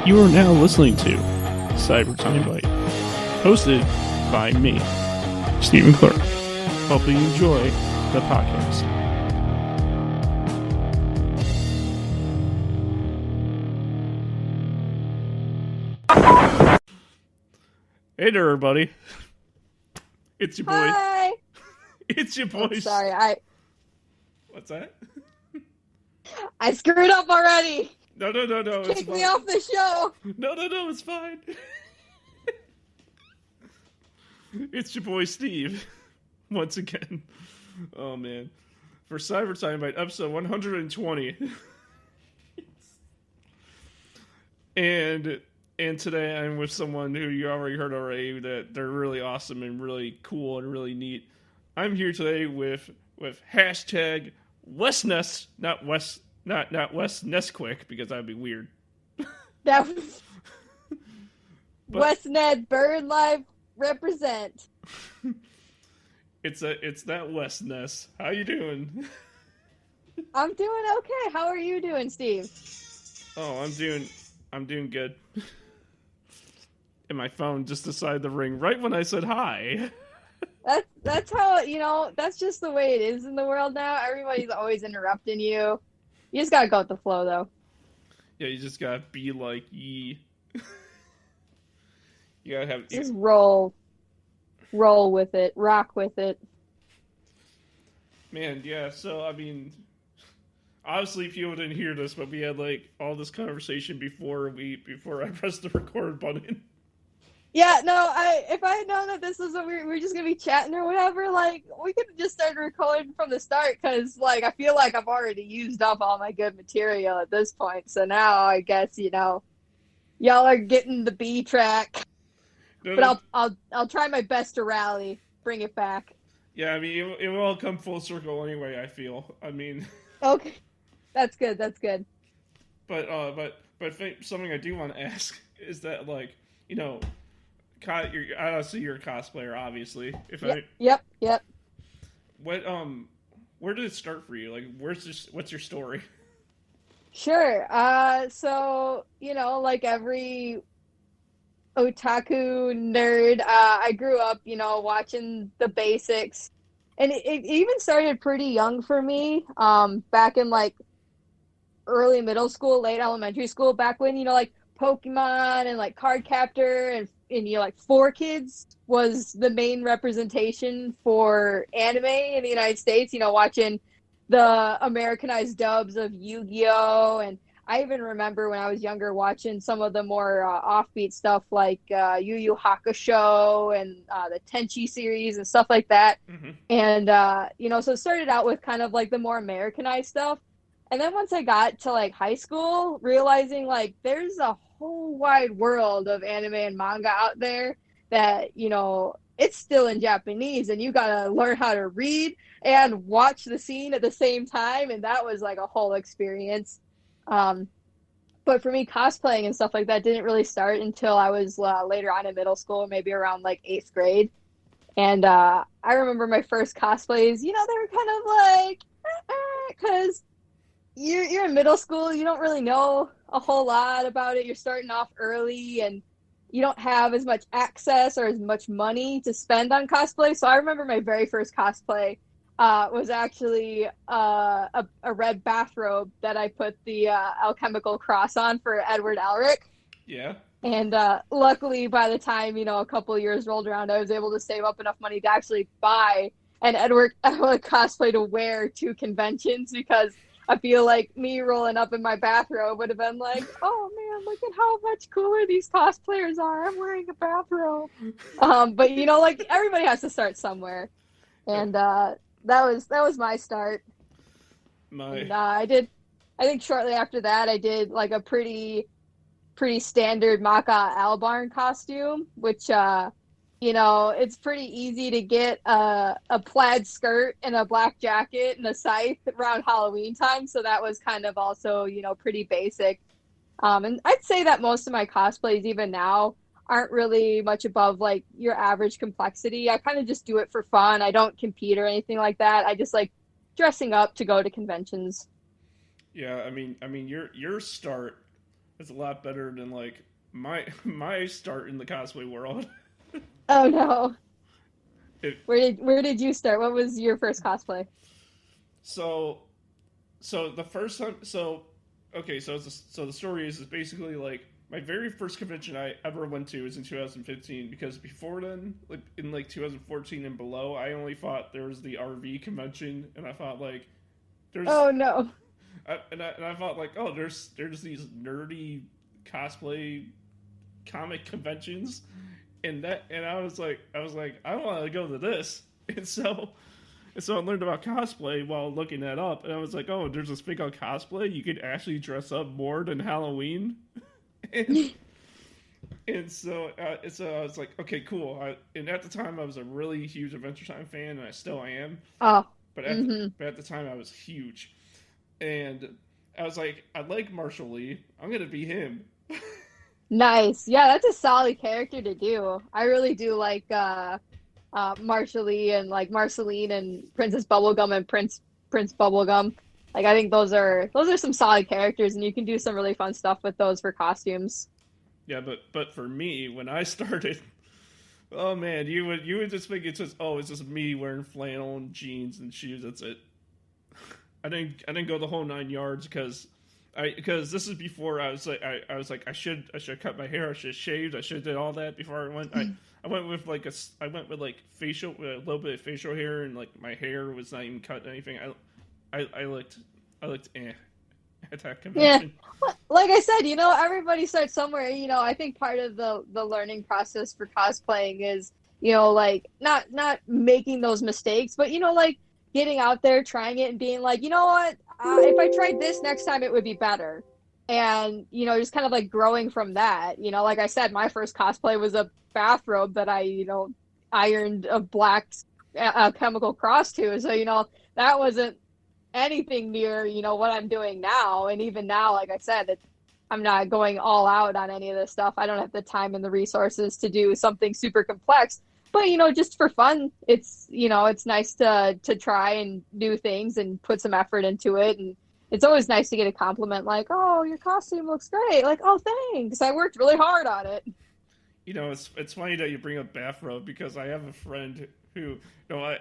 You are now listening to Cyber Timebite, hosted by me, Stephen Clark. Hope you enjoy the podcast. Hey there, everybody. It's your boy. Hi. It's your boy. I'm sorry, What's that? I screwed up already. No, it's Kick fine. me off the show. No, it's fine. It's your boy Steve, once again. Oh man, for Cyber Timebite episode 120, and today I'm with someone who you already heard already that they're really awesome and really cool and really neat. I'm here today with hashtag Wesnes, not Wes Nesquik, because that'd be weird. That was But- Wesnes Bird Life represent. It's that Wesnes. How you doing? I'm doing okay. How are you doing, Steve? Oh, I'm doing good. And my phone just decided to ring right when I said hi. That's how, that's just the way it is in the world now. Everybody's always interrupting you. You just gotta go with the flow, though. Yeah, you just gotta be like ye. You gotta have. Just roll with it, rock with it. Man, yeah. So I mean, obviously people didn't hear this, but we had like all this conversation before I pressed the record button. Yeah, no, if I had known that this was what we were just gonna be chatting or whatever, like, we could have just started recording from the start, because, like, I feel like I've already used up all my good material at this point, so now I guess, y'all are getting the B track, but I'll try my best to rally, bring it back. Yeah, I mean, it will all come full circle anyway, I feel. I mean... Okay, that's good. But something I do want to ask is that, like, you're a cosplayer, obviously. Yep. Where did it start for you? Like, what's your story? Sure. So, like every otaku nerd, I grew up, watching the basics. And it even started pretty young for me, back in, like, early middle school, late elementary school, back when, like, Pokemon and, like, Cardcaptor and like, 4Kids was the main representation for anime in the United States, watching the Americanized dubs of Yu-Gi-Oh! And I even remember when I was younger watching some of the more offbeat stuff like Yu Yu Hakusho and the Tenchi series and stuff like that. Mm-hmm. And, so it started out with kind of like the more Americanized stuff. And then once I got to like high school, realizing like there's a whole wide world of anime and manga out there that, it's still in Japanese and you gotta learn how to read and watch the scene at the same time. And that was like a whole experience. But for me, cosplaying and stuff like that didn't really start until I was later on in middle school, maybe around like 8th grade. And I remember my first cosplays, they were kind of like, because you're in middle school, you don't really know a whole lot about it. You're starting off early and you don't have as much access or as much money to spend on cosplay. So I remember my very first cosplay was actually a red bathrobe that I put the alchemical cross on for Edward Elric. Yeah. And luckily, by the time, a couple of years rolled around, I was able to save up enough money to actually buy an Edward Elric cosplay to wear to conventions, because I feel like me rolling up in my bathrobe would have been like, oh man, look at how much cooler these cosplayers are. I'm wearing a bathrobe. But like, everybody has to start somewhere. And that was my start. And, I think shortly after that, I did like a pretty standard Maka Albarn costume, which, it's pretty easy to get a plaid skirt and a black jacket and a scythe around Halloween time. So that was kind of also, pretty basic. And I'd say that most of my cosplays, even now, aren't really much above like your average complexity. I kind of just do it for fun. I don't compete or anything like that. I just like dressing up to go to conventions. Yeah, I mean, your start it's a lot better than like my start in the cosplay world. Oh no. It, Where did you start? What was your first cosplay? so so the first time okay, so the story is basically like my very first convention I ever went to was in 2015, because before then, like in like 2014 and below, I only thought there was the RV convention, and I thought like there's Oh no. I thought like, oh, there's these nerdy cosplay comic conventions, and I was like I want to go to this, and so I learned about cosplay while looking that up, and I was like, oh, there's this thing called cosplay. You could actually dress up more than Halloween. and, and so I was like, okay, cool. And at the time, I was a really huge Adventure Time fan, and I still am. Oh. But at the time, I was huge, and I was like, I like Marshall Lee. I'm gonna be him. Nice. Yeah, that's a solid character to do. I really do like Marshall Lee and like Marceline and Princess Bubblegum and Prince Bubblegum. Like I think those are some solid characters, and you can do some really fun stuff with those for costumes. Yeah, but for me, when I started, oh man, you would just think it's just, oh, it's just me wearing flannel and jeans and shoes. That's it. I didn't go the whole 9 yards, because this is before I was like I should cut my hair, I should have shaved, I should have did all that before I went. I went with like facial, a little bit of facial hair, and like my hair was not even cut or anything. I looked at that Yeah. convention. Like I said, everybody starts somewhere. I think part of the learning process for cosplaying is, like not making those mistakes, but like getting out there, trying it, and being like, you know what, if I tried this next time, it would be better. And just kind of like growing from that. Like I said, my first cosplay was a bathrobe that I ironed a black chemical cross to. So that wasn't anything near what I'm doing now. And even now, like I said, I'm not going all out on any of this stuff. I don't have the time and the resources to do something super complex, but just for fun, it's nice to try and do things and put some effort into it. And it's always nice to get a compliment like, oh, your costume looks great, like, oh, thanks, I worked really hard on it. It's funny that you bring up bathrobe, because I have a friend who, not,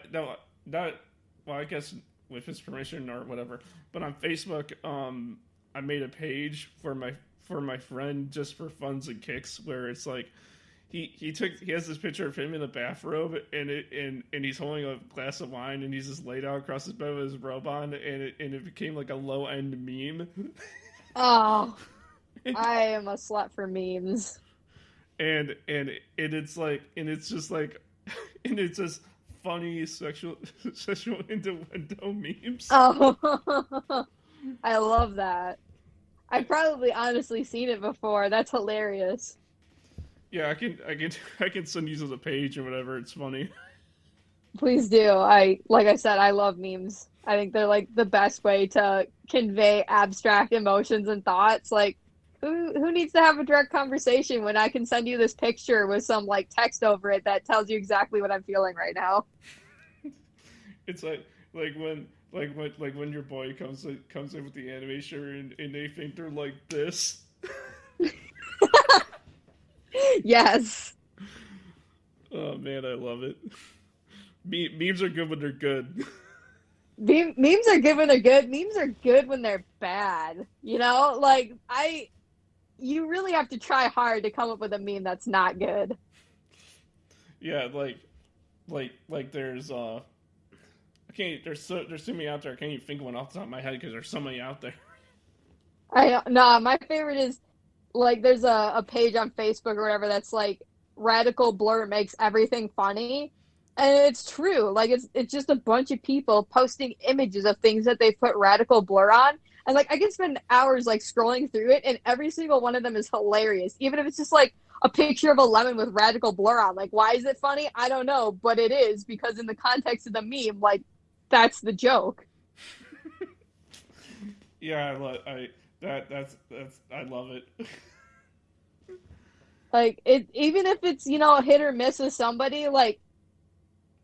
well, I guess with his permission or whatever, but on Facebook, I made a page for my friend just for funs and kicks, where it's like he has this picture of him in a bathrobe, and he's holding a glass of wine, and he's just laid out across his bed with his robe on, and it became like a low end meme. Oh, I am a slut for memes. And it's like, and it's just like, and it's just funny sexual innuendo memes. Oh, I love that. I've probably honestly seen it before. That's hilarious. Yeah, I can send you to the page or whatever. It's funny. Please do. Like I said, I love memes. I think they're like the best way to convey abstract emotions and thoughts. Like, who needs to have a direct conversation when I can send you this picture with some like text over it that tells you exactly what I'm feeling right now? It's like when your boy comes in with the anime shirt, and they think they're like this. Yes. Oh man, I love it. Memes are good when they're good. Memes are good when they're good. Memes are good when they're bad. Like you really have to try hard to come up with a meme that's not good. Yeah, like there's I can't. There's so many out there. I can't even think of one off the top of my head, because there's so many out there. My favorite is like there's a page on Facebook or whatever that's like radical blur makes everything funny, and it's true. Like it's just a bunch of people posting images of things that they put radical blur on, and like I can spend hours like scrolling through it, and every single one of them is hilarious, even if it's just like a picture of a lemon with radical blur on. Like, why is it funny? I don't know, but it is, because in the context of the meme, like, that's the joke. Yeah, I love it. Like, even if it's hit or miss with somebody, like,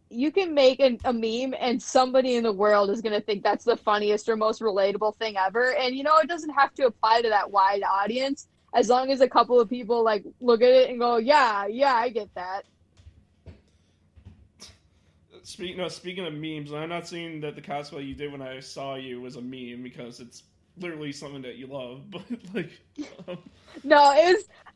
you can make a meme and somebody in the world is going to think that's the funniest or most relatable thing ever. And it doesn't have to apply to that wide audience. as long as a couple of people like look at it and go, yeah, I get that. Speaking of memes, I'm not saying that the cosplay you did when I saw you was a meme because it's literally something that you love, but like, um, No,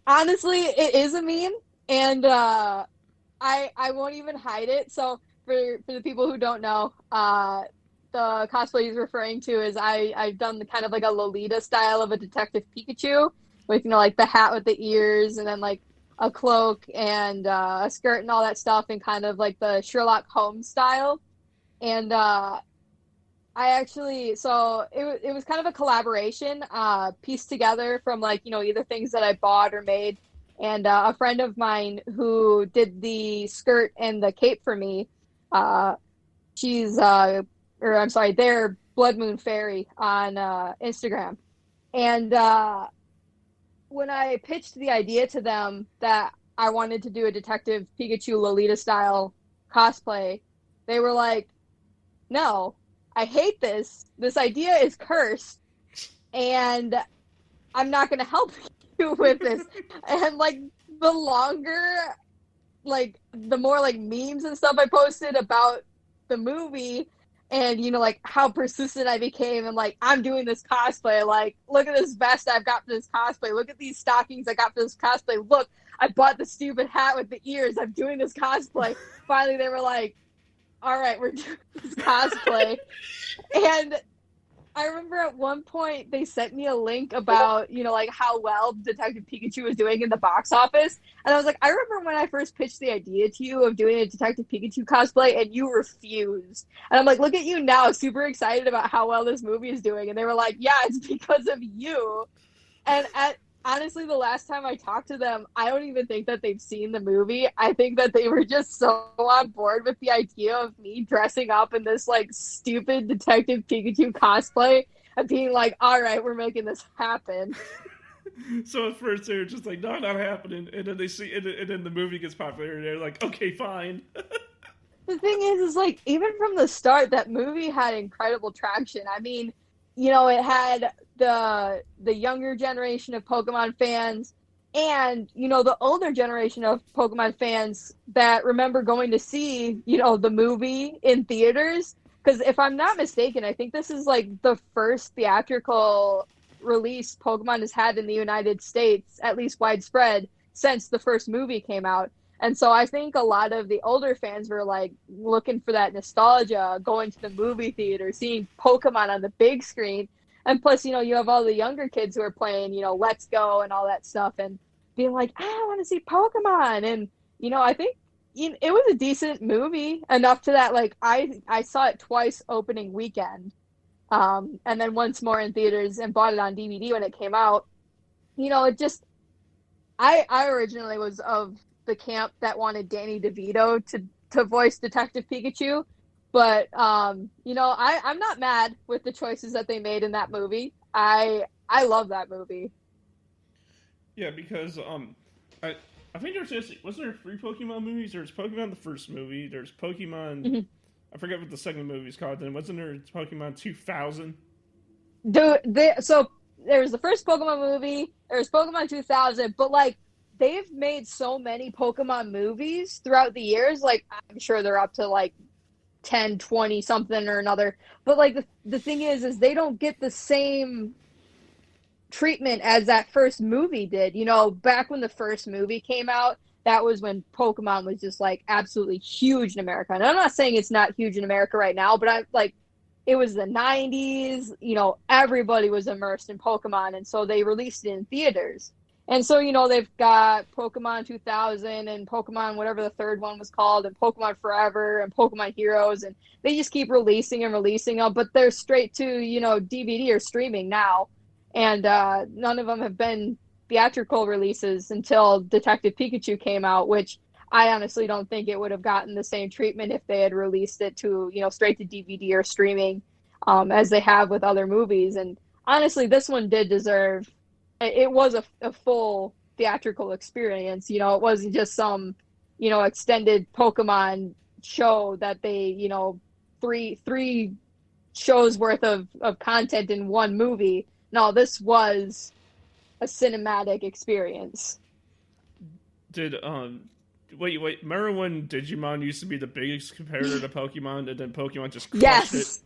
honestly, it is a meme, and I won't even hide it. So for the people who don't know, the cosplay he's referring to is I've done the kind of like a Lolita style of a Detective Pikachu with like the hat with the ears and then like a cloak and a skirt and all that stuff and kind of like the Sherlock Holmes style. And I actually it was kind of a collaboration pieced together from like either things that I bought or made. And a friend of mine who did the skirt and the cape for me, she's or I'm sorry, they're Blood Moon Fairy on Instagram. And when I pitched the idea to them that I wanted to do a Detective Pikachu Lolita style cosplay, they were like, "No, I hate this. This idea is cursed, and I'm not going to help you with this." And like the longer, like the more like memes and stuff I posted about the movie and like how persistent I became and like I'm doing this cosplay, like look at this vest I've got for this cosplay, look at these stockings I got for this cosplay, look, I bought the stupid hat with the ears, I'm doing this cosplay. Finally they were like, all right, we're doing this cosplay. And I remember at one point they sent me a link about, like how well Detective Pikachu was doing in the box office. And I was like, I remember when I first pitched the idea to you of doing a Detective Pikachu cosplay and you refused. And I'm like, look at you now, super excited about how well this movie is doing. And they were like, yeah, it's because of you. And honestly, the last time I talked to them, I don't even think that they've seen the movie. I think that they were just so on board with the idea of me dressing up in this like stupid Detective Pikachu cosplay and being like, all right, we're making this happen. So at first they're just like, no, not happening, and then they see, and then the movie gets popular, and they're like, okay, fine. The thing is like even from the start, that movie had incredible traction. I mean, it had the younger generation of Pokemon fans and the older generation of Pokemon fans that remember going to see the movie in theaters, because if I'm not mistaken, I think this is like the first theatrical release Pokemon has had in the United States, at least widespread, since the first movie came out. And so I think a lot of the older fans were like looking for that nostalgia, going to the movie theater, seeing Pokemon on the big screen. And plus, you have all the younger kids who are playing, Let's Go and all that stuff and being like, I want to see Pokemon. And, I think it was a decent movie enough to that. Like, I saw it twice opening weekend and then once more in theaters and bought it on DVD when it came out. It just, I originally was of the camp that wanted Danny DeVito to voice Detective Pikachu. But I'm not mad with the choices that they made in that movie. I love that movie. Yeah, because I think wasn't there 3 Pokemon movies? There's Pokemon the first movie. There's Pokemon. Mm-hmm. I forget what the second movie is called. Then wasn't there Pokemon 2000? So there was the first Pokemon movie. There was Pokemon 2000, but like they've made so many Pokemon movies throughout the years. Like I'm sure they're up to like 10, 20 something or another. But like the thing is they don't get the same treatment as that first movie did. Back when the first movie came out, that was when Pokemon was just like absolutely huge in America. And I'm not saying it's not huge in America right now, but it was the 90s, everybody was immersed in Pokemon. And so they released it in theaters. And so, they've got Pokemon 2000 and Pokemon, whatever the third one was called, and Pokemon Forever and Pokemon Heroes. And they just keep releasing them, but they're straight to, DVD or streaming now. And none of them have been theatrical releases until Detective Pikachu came out, which I honestly don't think it would have gotten the same treatment if they had released it to, straight to DVD or streaming as they have with other movies. And honestly, this one did deserve, it was a full theatrical experience. It wasn't just some, extended Pokemon show that they, three shows worth of content in one movie. No, this was a cinematic experience. Did wait, remember when Digimon used to be the biggest competitor to Pokemon, and then Pokemon just crushed it? Yes.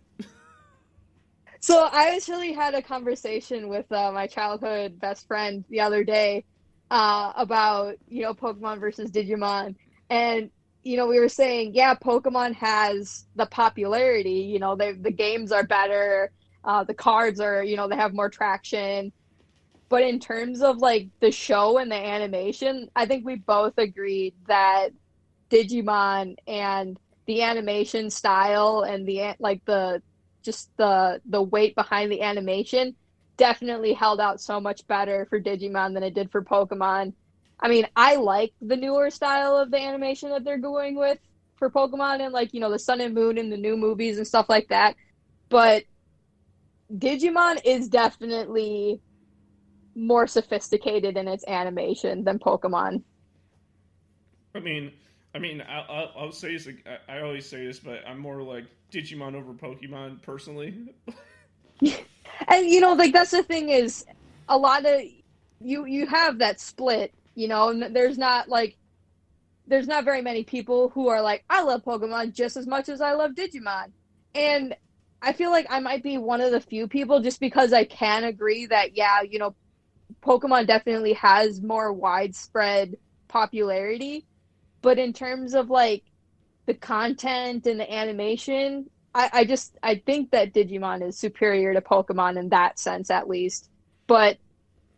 So I actually had a conversation with my childhood best friend the other day about, Pokemon versus Digimon. And, we were saying, yeah, Pokemon has the popularity, the games are better, the cards are, they have more traction. But in terms of like the show and the animation, I think we both agreed that Digimon and the animation style and the weight behind the animation definitely held out so much better for Digimon than it did for Pokemon. I mean, I like the newer style of the animation that they're going with for Pokemon and like, the Sun and Moon and the new movies and stuff like that. But Digimon is definitely more sophisticated in its animation than Pokemon. I'll say this. I always say this, but I'm more like Digimon over Pokemon personally. And like that's the thing is, a lot of you have that split. And there's not very many people who are like, I love Pokemon just as much as I love Digimon, and I feel like I might be one of the few people just because I can agree that yeah, Pokemon definitely has more widespread popularity. But in terms of like the content and the animation, I think that Digimon is superior to Pokemon in that sense at least. But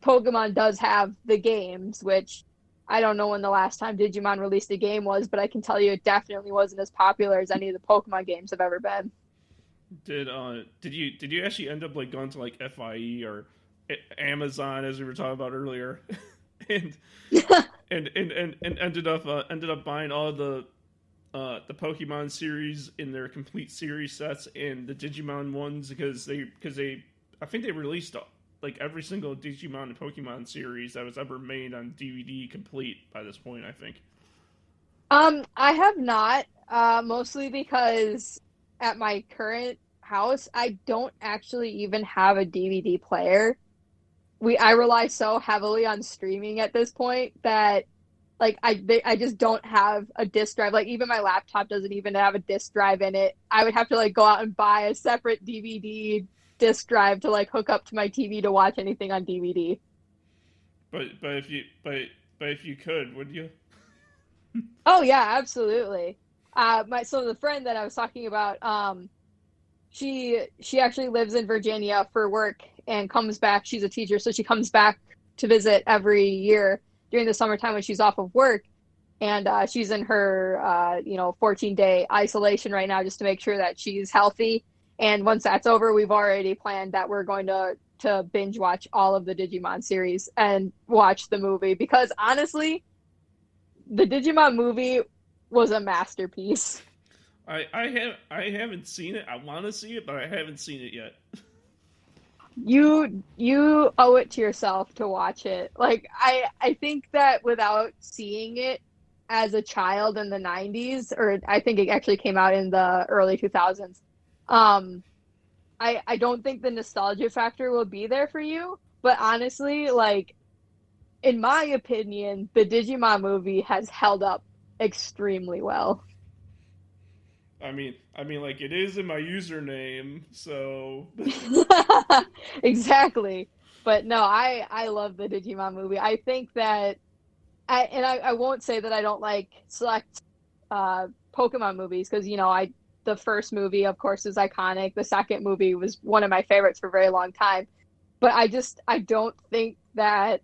Pokemon does have the games, which I don't know when the last time Digimon released a game was, but I can tell you it definitely wasn't as popular as any of the Pokemon games have ever been. Did you actually end up like going to like FIE or Amazon as we were talking about earlier, and and ended up buying all the Pokemon series in their complete series sets and the Digimon ones because they I think they released like every single Digimon and Pokemon series that was ever made on DVD complete by this point, I think. I have not, mostly because at my current house, I don't actually even have a DVD player. I rely so heavily on streaming at this point that like I just don't have a disc drive. Like even my laptop doesn't even have a disc drive in it. I would have to like go out and buy a separate DVD disc drive to like hook up to my TV to watch anything on DVD. But if you could, would you? Oh yeah, absolutely. So the friend that I was talking about, she actually lives in Virginia for work and comes back. She's a teacher, so she comes back to visit every year during the summertime when she's off of work. And she's in her 14-day isolation right now just to make sure that she's healthy. And once that's over, we've already planned that we're going to binge watch all of the Digimon series and watch the movie because honestly, the Digimon movie was a masterpiece. I haven't seen it. I want to see it, but I haven't seen it yet. You owe it to yourself to watch it. Like I think that without seeing it as a child in the 90s, or I think it actually came out in the early 2000s, I don't think the nostalgia factor will be there for you. But honestly, like in my opinion, the Digimon movie has held up extremely well. Like it is in my username, so Exactly. But no, I love the Digimon movie. I think that I won't say that I don't like select Pokemon movies because the first movie of course is iconic. The second movie was one of my favorites for a very long time. But I don't think that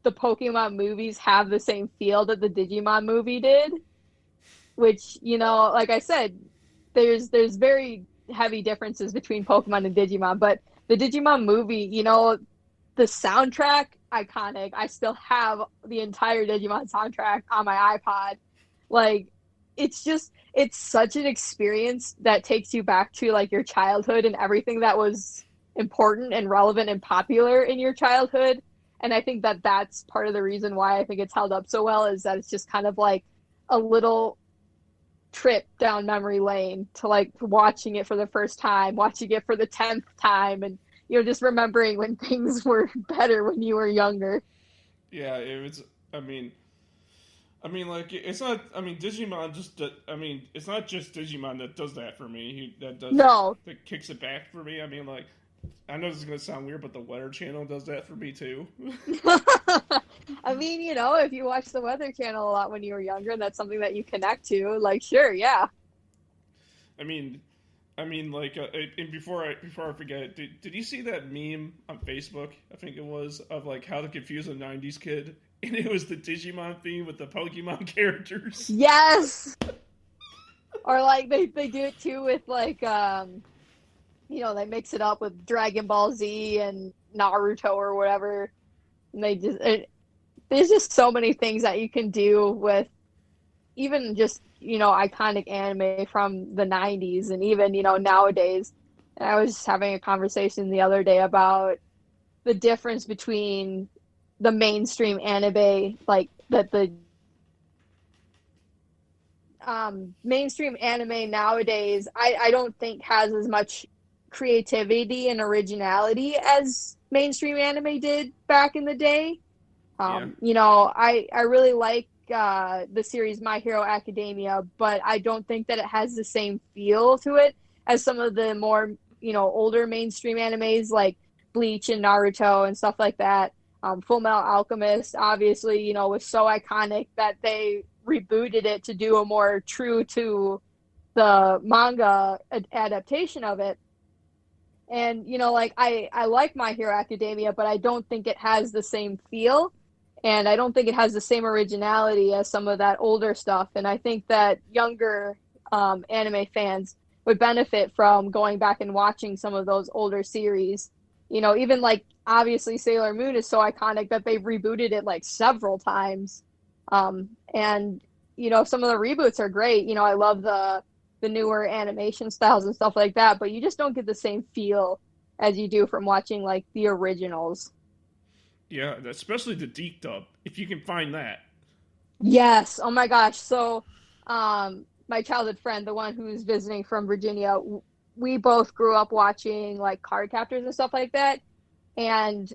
the Pokemon movies have the same feel that the Digimon movie did, which, like I said, there's very heavy differences between Pokemon and Digimon, but the Digimon movie, the soundtrack, iconic. I still have the entire Digimon soundtrack on my iPod. Like, it's such an experience that takes you back to like your childhood and everything that was important and relevant and popular in your childhood. And I think that that's part of the reason why I think it's held up so well is that it's just kind of like a little trip down memory lane to like watching it for the first time, watching it for the 10th time, and just remembering when things were better when you were younger. Yeah, it was. I mean, like it's not. I mean, Digimon just. I mean, it's not just Digimon that does that for me. No. That kicks it back for me. I mean, like I know this is gonna sound weird, but the Weather Channel does that for me too. I mean, if you watch the Weather Channel a lot when you were younger, and that's something that you connect to, like, sure, yeah. I mean, like, and before I forget, did you see that meme on Facebook? I think it was of like how to confuse a '90s kid, and it was the Digimon theme with the Pokemon characters. Yes. Or like they do it too with like they mix it up with Dragon Ball Z and Naruto or whatever. And there's just so many things that you can do with even just, iconic anime from the 90s and even, nowadays. And I was just having a conversation the other day about the difference between the mainstream anime, like that the mainstream anime nowadays, I don't think has as much creativity and originality as mainstream anime did back in the day. Yeah, I really like the series My Hero Academia, but I don't think that it has the same feel to it as some of the more, older mainstream animes like Bleach and Naruto and stuff like that. Full Metal Alchemist, obviously, was so iconic that they rebooted it to do a more true to the manga adaptation of it. And, like I like My Hero Academia, but I don't think it has the same feel. And I don't think it has the same originality as some of that older stuff. And I think that younger anime fans would benefit from going back and watching some of those older series. Even like obviously Sailor Moon is so iconic that they've rebooted it like several times. And some of the reboots are great. I love the newer animation styles and stuff like that, but you just don't get the same feel as you do from watching like the originals. yeah, especially the Deke dub, if you can find that. Yes. Oh my gosh. So, my childhood friend, the one who's visiting from Virginia, we both grew up watching like card captors and stuff like that. And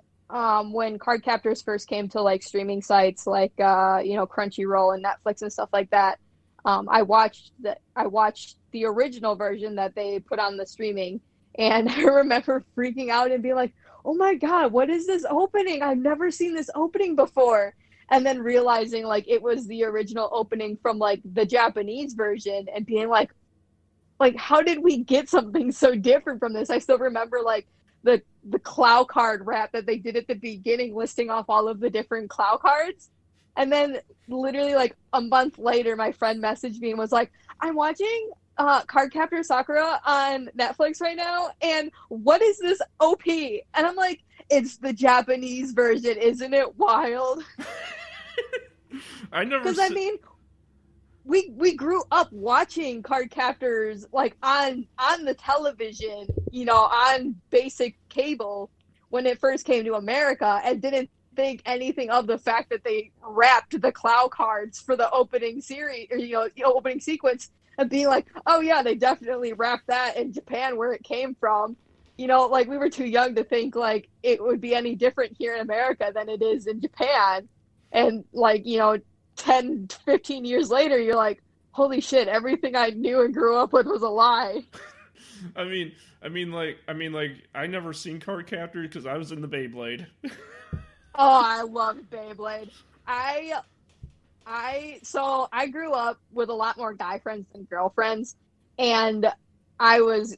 when card captors first came to like streaming sites like Crunchyroll and Netflix and stuff like that, I watched the original version that they put on the streaming, and I remember freaking out and being like, "Oh my god, what is this opening? I've never seen this opening before." And then realizing like it was the original opening from like the Japanese version and being like how did we get something so different from this? I still remember like the Clow card rap that they did at the beginning listing off all of the different Clow cards. And then literally like a month later my friend messaged me and was like, "I'm watching Cardcaptor Sakura on Netflix right now, and what is this OP?" And I'm like, "It's the Japanese version, isn't it wild?" I never. Because I mean, we grew up watching card captors like on the television, on basic cable when it first came to America, and didn't think anything of the fact that they wrapped the Clow cards for the opening series or opening sequence, and being like, "Oh yeah, they definitely wrapped that in Japan where it came from." Like we were too young to think like it would be any different here in America than it is in Japan. And like, 10, 15 years later, you're like, holy shit, everything I knew and grew up with was a lie. like, I never seen Card Captor because I was in the Beyblade. Oh, I loved Beyblade. I grew up with a lot more guy friends than girlfriends, and I was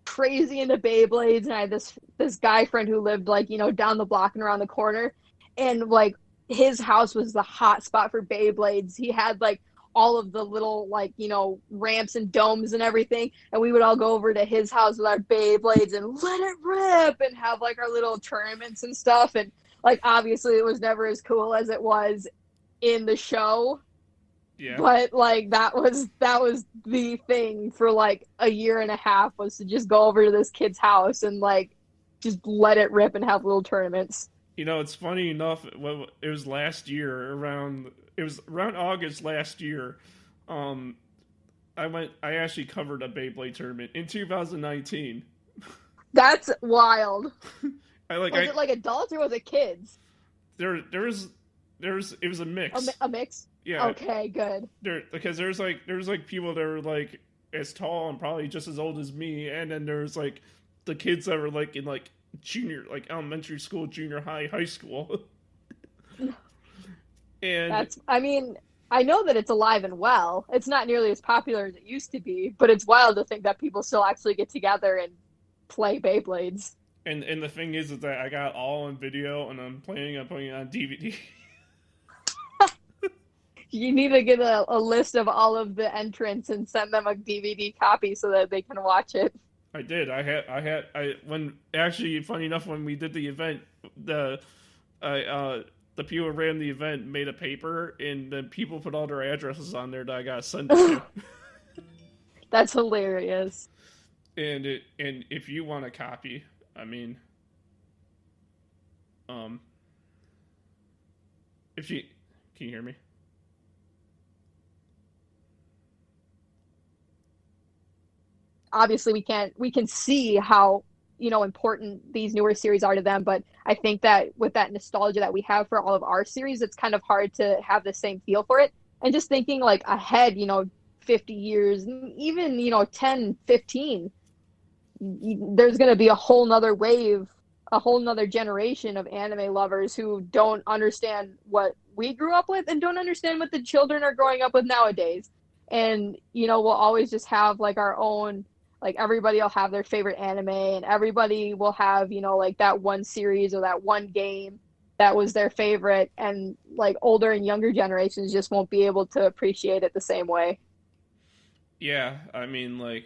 crazy into Beyblades, and I had this guy friend who lived like, down the block and around the corner, and like his house was the hot spot for Beyblades. He had like all of the little like, ramps and domes and everything, and we would all go over to his house with our Beyblades and let it rip and have like our little tournaments and stuff. And like obviously it was never as cool as it was in the show. Yeah. But like that was the thing for like a year and a half, was to just go over to this kid's house and like just let it rip and have little tournaments. It's funny enough. It was last year around. It was around August last year. I actually covered a Beyblade tournament in 2019. That's wild. Was it like adults or was it kids? It was a mix. A mix? Yeah. Okay, good. Because there's like people that are like as tall and probably just as old as me, and then there's like the kids that were like in like junior, like elementary school, junior high, high school. And I mean, I know that it's alive and well. It's not nearly as popular as it used to be, but it's wild to think that people still actually get together and play Beyblades. and the thing is that I got all on video, and I'm planning on putting it on DVD. You need to get a list of all of the entrants and send them a DVD copy so that they can watch it. I did. When actually, funny enough, when we did the event, the people who ran the event made a paper, and then people put all their addresses on there that I got to send it to. That's hilarious. And if you want a copy, I mean, if you can you hear me? Obviously we can see how important these newer series are to them, but I think that with that nostalgia that we have for all of our series, it's kind of hard to have the same feel for it. And just thinking like ahead, 50 years, even 10, 15, there's going to be a whole nother wave, a whole nother generation of anime lovers who don't understand what we grew up with and don't understand what the children are growing up with nowadays. And we'll always just have like our own, like everybody will have their favorite anime, and everybody will have like that one series or that one game that was their favorite, and like older and younger generations just won't be able to appreciate it the same way. Yeah, I mean, like,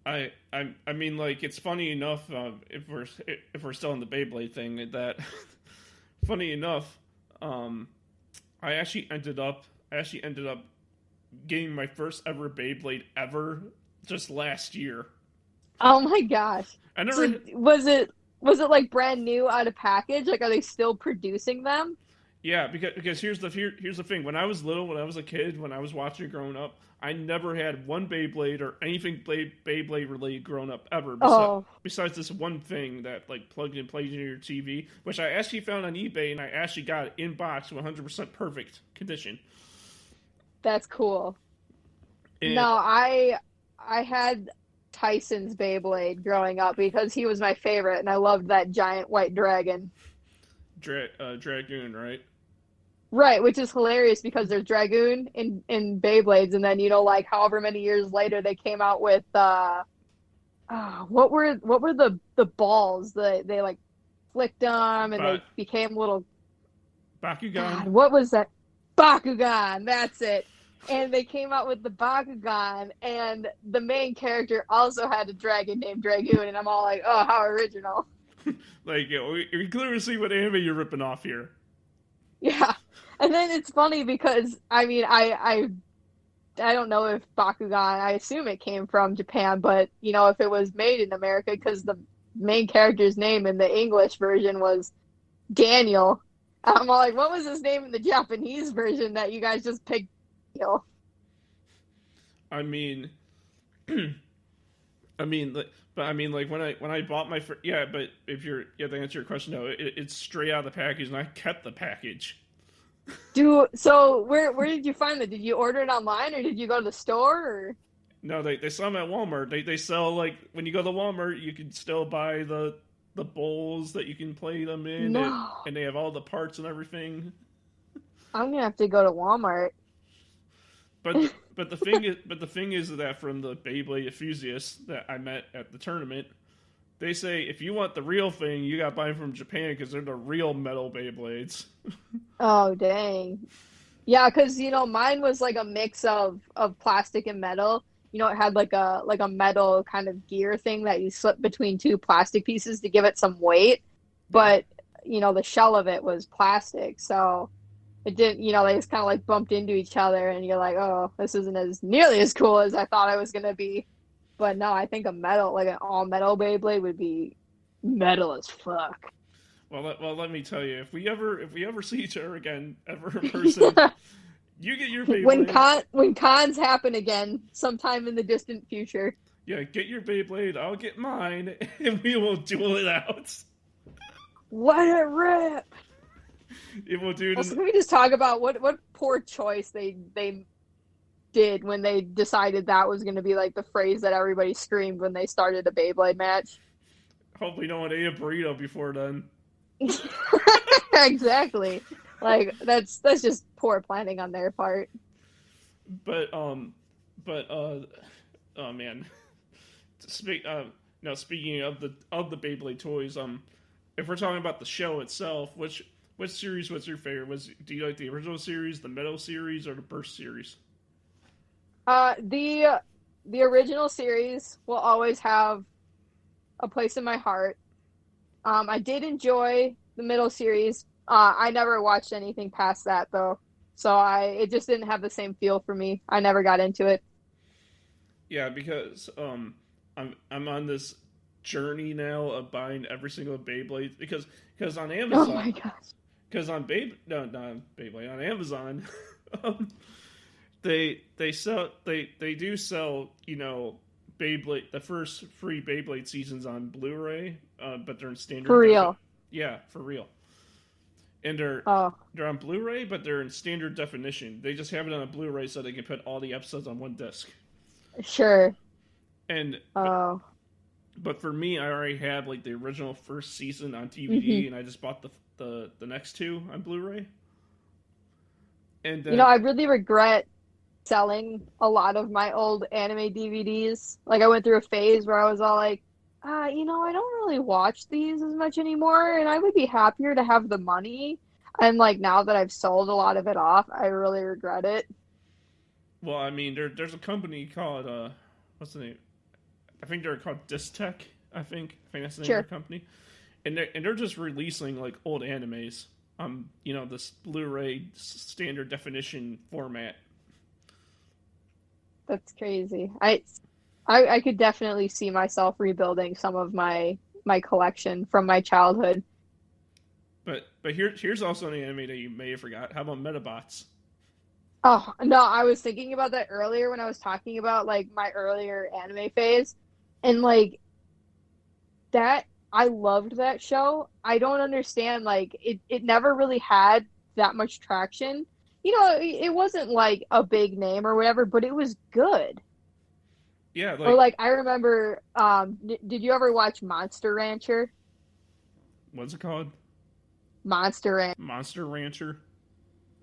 I mean, like, it's funny enough, if we're still in the Beyblade thing, that funny enough, I actually ended up getting my first ever Beyblade ever just last year. Oh my gosh! I never. So was it like brand new out of package? Like, are they still producing them? Yeah, because here's the thing. When I was little, when I was a kid, when I was watching it growing up, I never had one Beyblade or anything Beyblade related growing up ever. Besides this one thing that like plugged and plays into your TV, which I actually found on eBay, and I actually got it in box, 100% perfect condition. That's cool. And no, I had Tyson's Beyblade growing up because he was my favorite, and I loved that giant white dragon. Dragoon, right? Right, which is hilarious because there's Dragoon in Beyblades, and then like however many years later they came out with what were the balls that they like flicked them and they became little Bakugan. God, what was that? Bakugan, that's it. And they came out with the Bakugan, and the main character also had a dragon named Dragoon, and I'm all like, oh, how original. Like, we clearly see what anime you're ripping off here. Yeah. And then it's funny because, I mean, I don't know if Bakugan, I assume it came from Japan, but, if it was made in America, because the main character's name in the English version was Daniel. I'm all like, what was his name in the Japanese version that you guys just picked? I mean, like when I bought my but if you're to answer your question, no, it's straight out of the package, and I kept the package. So where did you find it? Did you order it online, or did you go to the store? Or? No, they sell them at Walmart. They sell, like, when you go to Walmart, you can still buy the bowls that you can play them in, No. and they have all the parts and everything. I'm gonna have to go to Walmart. But the thing is that from the Beyblade enthusiasts that I met at the tournament, they say if you want the real thing, you gotta buy them from Japan because they're the real metal Beyblades. Oh dang, yeah, because mine was like a mix of plastic and metal. It had like a metal kind of gear thing that you slip between two plastic pieces to give it some weight, but the shell of it was plastic, so. It didn't, they just kind of like bumped into each other, and you're like, oh, this isn't as nearly as cool as I thought it was going to be. But no, I think like an all metal Beyblade would be metal as fuck. Well, let me tell you, if we ever see each other again, ever in person, yeah. You get your Beyblade. When cons happen again, sometime in the distant future. Yeah, get your Beyblade, I'll get mine, and we will duel it out. Let it rip. It will do it Also, in, can we just talk about what poor choice they did when they decided that was going to be like the phrase that everybody screamed when they started a Beyblade match? hopefully no one ate a burrito before then. Exactly. Like that's just poor planning on their part. But oh man. Now speaking of the Beyblade toys, if we're talking about the show itself, which series was your favorite? Do you like the original series, the Metal series, or the Burst series? The original series will always have a place in my heart. I did enjoy the middle series. I never watched anything past that though, so it just didn't have the same feel for me. I never got into it. Yeah, because I'm on this journey now of buying every single Beyblade because on Oh Amazon my gosh. because on no not on Beyblade on Amazon um, they do sell Beyblade the first free Beyblade seasons on Blu-ray, but they're in standard For real. yeah, for real. And they're Oh, they're on Blu-ray, but they're in standard definition. They just have it on a Blu-ray so they can put all the episodes on one disc. sure. And Oh. but for me, I already had like the original first season on DVD, Mhm. and I just bought the next two on Blu-ray. And You know, then I really regret selling a lot of my old anime DVDs. Like I went through a phase where I was all like, I don't really watch these as much anymore, and I would be happier to have the money. And like now that I've sold a lot of it off, I really regret it. well, I mean, there's a company called what's the name? I think they're called Distech. I think that's the name of Sure. their company, and they're just releasing like old animes, this Blu-ray standard definition format. That's crazy. I could definitely see myself rebuilding some of my collection from my childhood. But here's also an anime that you may have forgot. How about Metabots? Oh, no, I was thinking about that earlier when I was talking about like my earlier anime phase. And like that I loved that show. I don't understand like it never really had that much traction. It wasn't like a big name or whatever, but it was good. Yeah, Or like like I remember did you ever watch Monster Rancher? what's it called? Monster Rancher. Monster Rancher.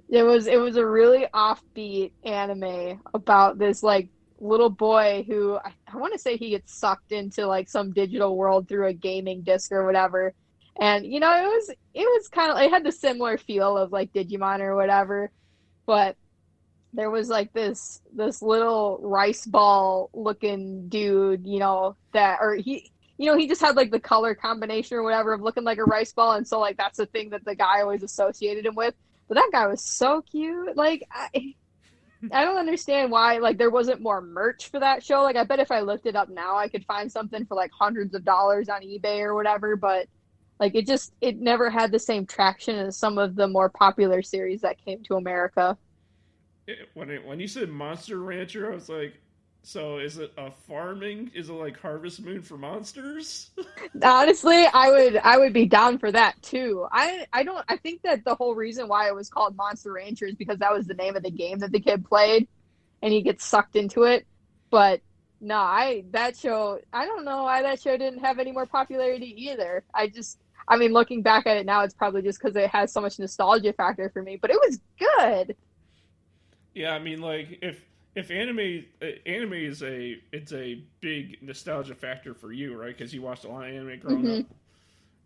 It was a really offbeat anime about this like little boy who I want to say he gets sucked into like some digital world through a gaming disc or whatever. And it was kind of it had the similar feel of like Digimon or whatever, but there was like this little rice ball looking dude, that or he just had like the color combination or whatever of looking like a rice ball, and so like that's the thing that the guy always associated him with. But that guy was so cute. Like I don't understand why like there wasn't more merch for that show. Like I bet if I looked it up now, I could find something for like hundreds of dollars on eBay or whatever. But like it never had the same traction as some of the more popular series that came to America. When you said Monster Rancher, I was like, so is it a farming? Is it like Harvest Moon for monsters? Honestly, I would be down for that too. I think that the whole reason why it was called Monster Rancher is because that was the name of the game that the kid played and he gets sucked into it. But no, that show I don't know why that show didn't have any more popularity either. I mean looking back at it now it's probably just because it has so much nostalgia factor for me, but it was good. Yeah, I mean, like if anime is a big nostalgia factor for you, right? Because you watched a lot of anime growing up.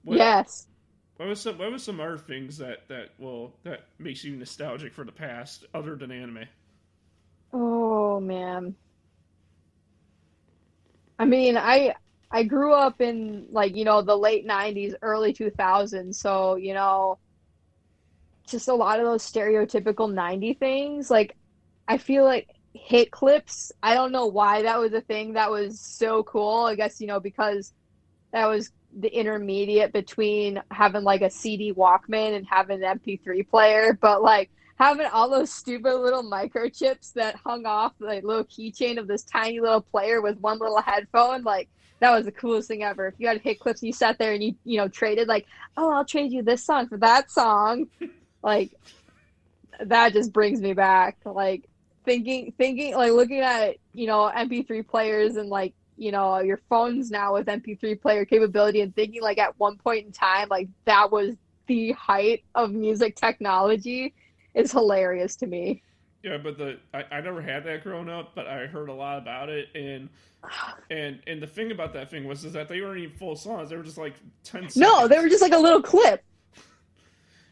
What Yes. what was some other things that makes you nostalgic for the past other than anime? Oh man. I mean, I grew up in like, the late 90s, early 2000s, so, just a lot of those stereotypical 90 things. Like I feel like hit clips, I don't know why that was a thing that was so cool. I guess, because that was the intermediate between having like a CD Walkman and having an MP3 player, but like having all those stupid little microchips that hung off the little keychain of this tiny little player with one little headphone, like that was the coolest thing ever. If you had hit clips and you sat there and you traded like, oh, I'll trade you this song for that song, like that just brings me back. Like thinking, like looking at MP3 players and like your phones now with MP3 player capability, and thinking like at one point in time, like that was the height of music technology is hilarious to me. Yeah, but I never had that growing up, but I heard a lot about it, and the thing about that thing is that they weren't even full songs; they were just like 10 seconds. No, they were just like a little clip.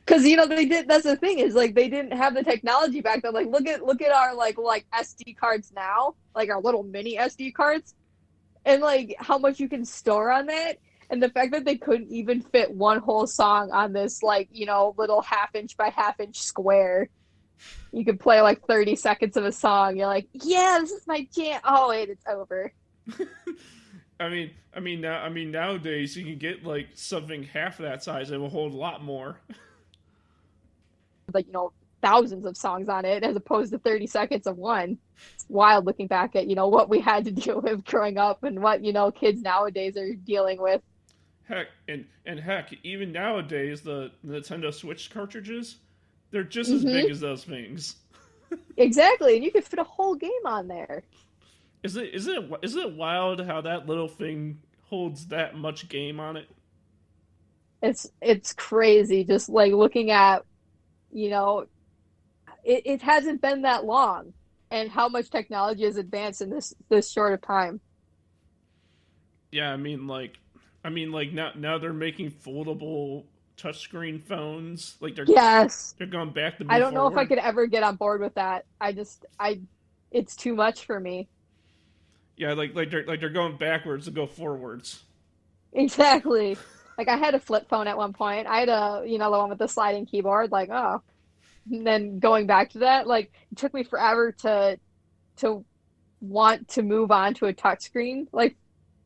Because they did. That's the thing is like they didn't have the technology back then. Like look at our like SD cards now, like our little mini SD cards, and like how much you can store on that. And the fact that they couldn't even fit one whole song on this, like, little half-inch by half-inch square. You could play, like, 30 seconds of a song. You're like, yeah, this is my jam. Oh, wait, it's over. Nowadays you can get, like, something half that size and it will hold a lot more. Like, thousands of songs on it as opposed to 30 seconds of one. It's wild looking back at, what we had to deal with growing up and what, kids nowadays are dealing with. Heck, even nowadays, the Nintendo Switch cartridges, they're just as big as those things. Exactly, and you could fit a whole game on there. Is it wild how that little thing holds that much game on it? It's crazy, just like looking at, it hasn't been that long, and how much technology has advanced in this short of time. Yeah, now they're making foldable touchscreen phones. Like they're going back to. I don't know if I could ever get on board with that. It's too much for me. Yeah, like they're going backwards to go forwards. Exactly. Like I had a flip phone at one point. I had the one with the sliding keyboard. Like and then going back to that, like it took me forever to want to move on to a touchscreen. Like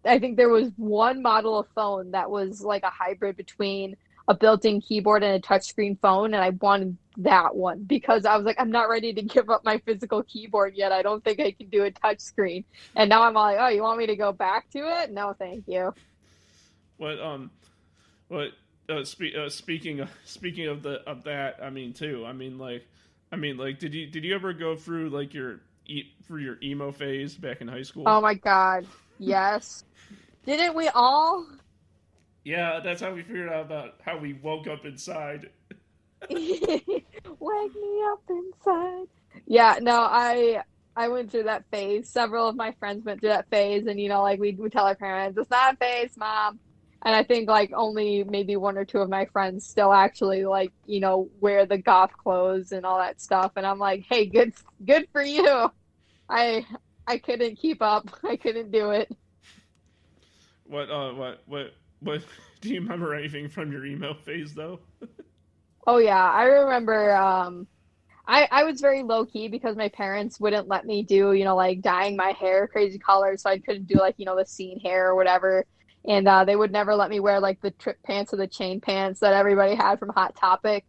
I think there was one model of phone that was like a hybrid between a built-in keyboard and a touchscreen phone, and I wanted that one because I was like, I'm not ready to give up my physical keyboard yet. I don't think I can do a touchscreen. And now I'm all like, oh, you want me to go back to it? No, thank you. Speaking of that, did you ever go through like your emo phase back in high school? Oh my God, yes. Didn't we all? Yeah, that's how we figured out about how we woke up inside. Wake me up inside. Yeah, no, I went through that phase. Several of my friends went through that phase, and like we would tell our parents, "It's not a phase, Mom." And I think like only maybe one or two of my friends still actually like wear the goth clothes and all that stuff. And I'm like, hey, good for you. I couldn't keep up. I couldn't do it. What do you remember anything from your email phase though? Oh yeah, I remember I was very low key because my parents wouldn't let me do, like dyeing my hair crazy colors, so I couldn't do like, the scene hair or whatever. And they would never let me wear like the trip pants or the chain pants that everybody had from Hot Topic.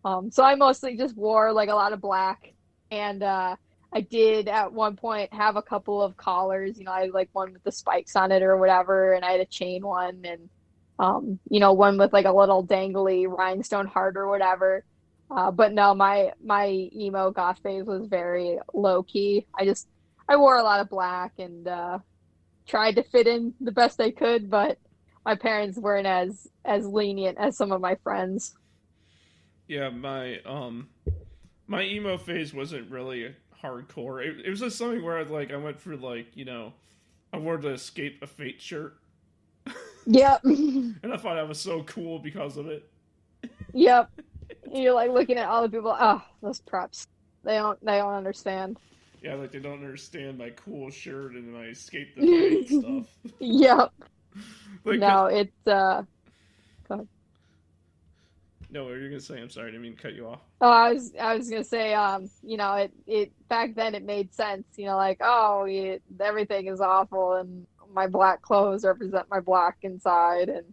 So I mostly just wore like a lot of black, and I did at one point have a couple of collars. I had like one with the spikes on it or whatever, and I had a chain one, and one with like a little dangly rhinestone heart or whatever. But no, my emo goth phase was very low key. I wore a lot of black and tried to fit in the best I could, but my parents weren't as lenient as some of my friends. Yeah, my emo phase wasn't really hardcore. It was just something where I went through like, I wore the Escape a Fate shirt. Yep. And I thought that was so cool because of it. Yep. You're like looking at all the people, oh, those preps. They don't understand. Yeah, like they don't understand my cool shirt and my Escape the Fate stuff. Yep. Like, no, it's go ahead. No, what were you gonna say? I'm sorry, I didn't mean to cut you off. Oh, I was gonna say, it back then it made sense, like, oh, everything is awful, and my black clothes represent my black inside, and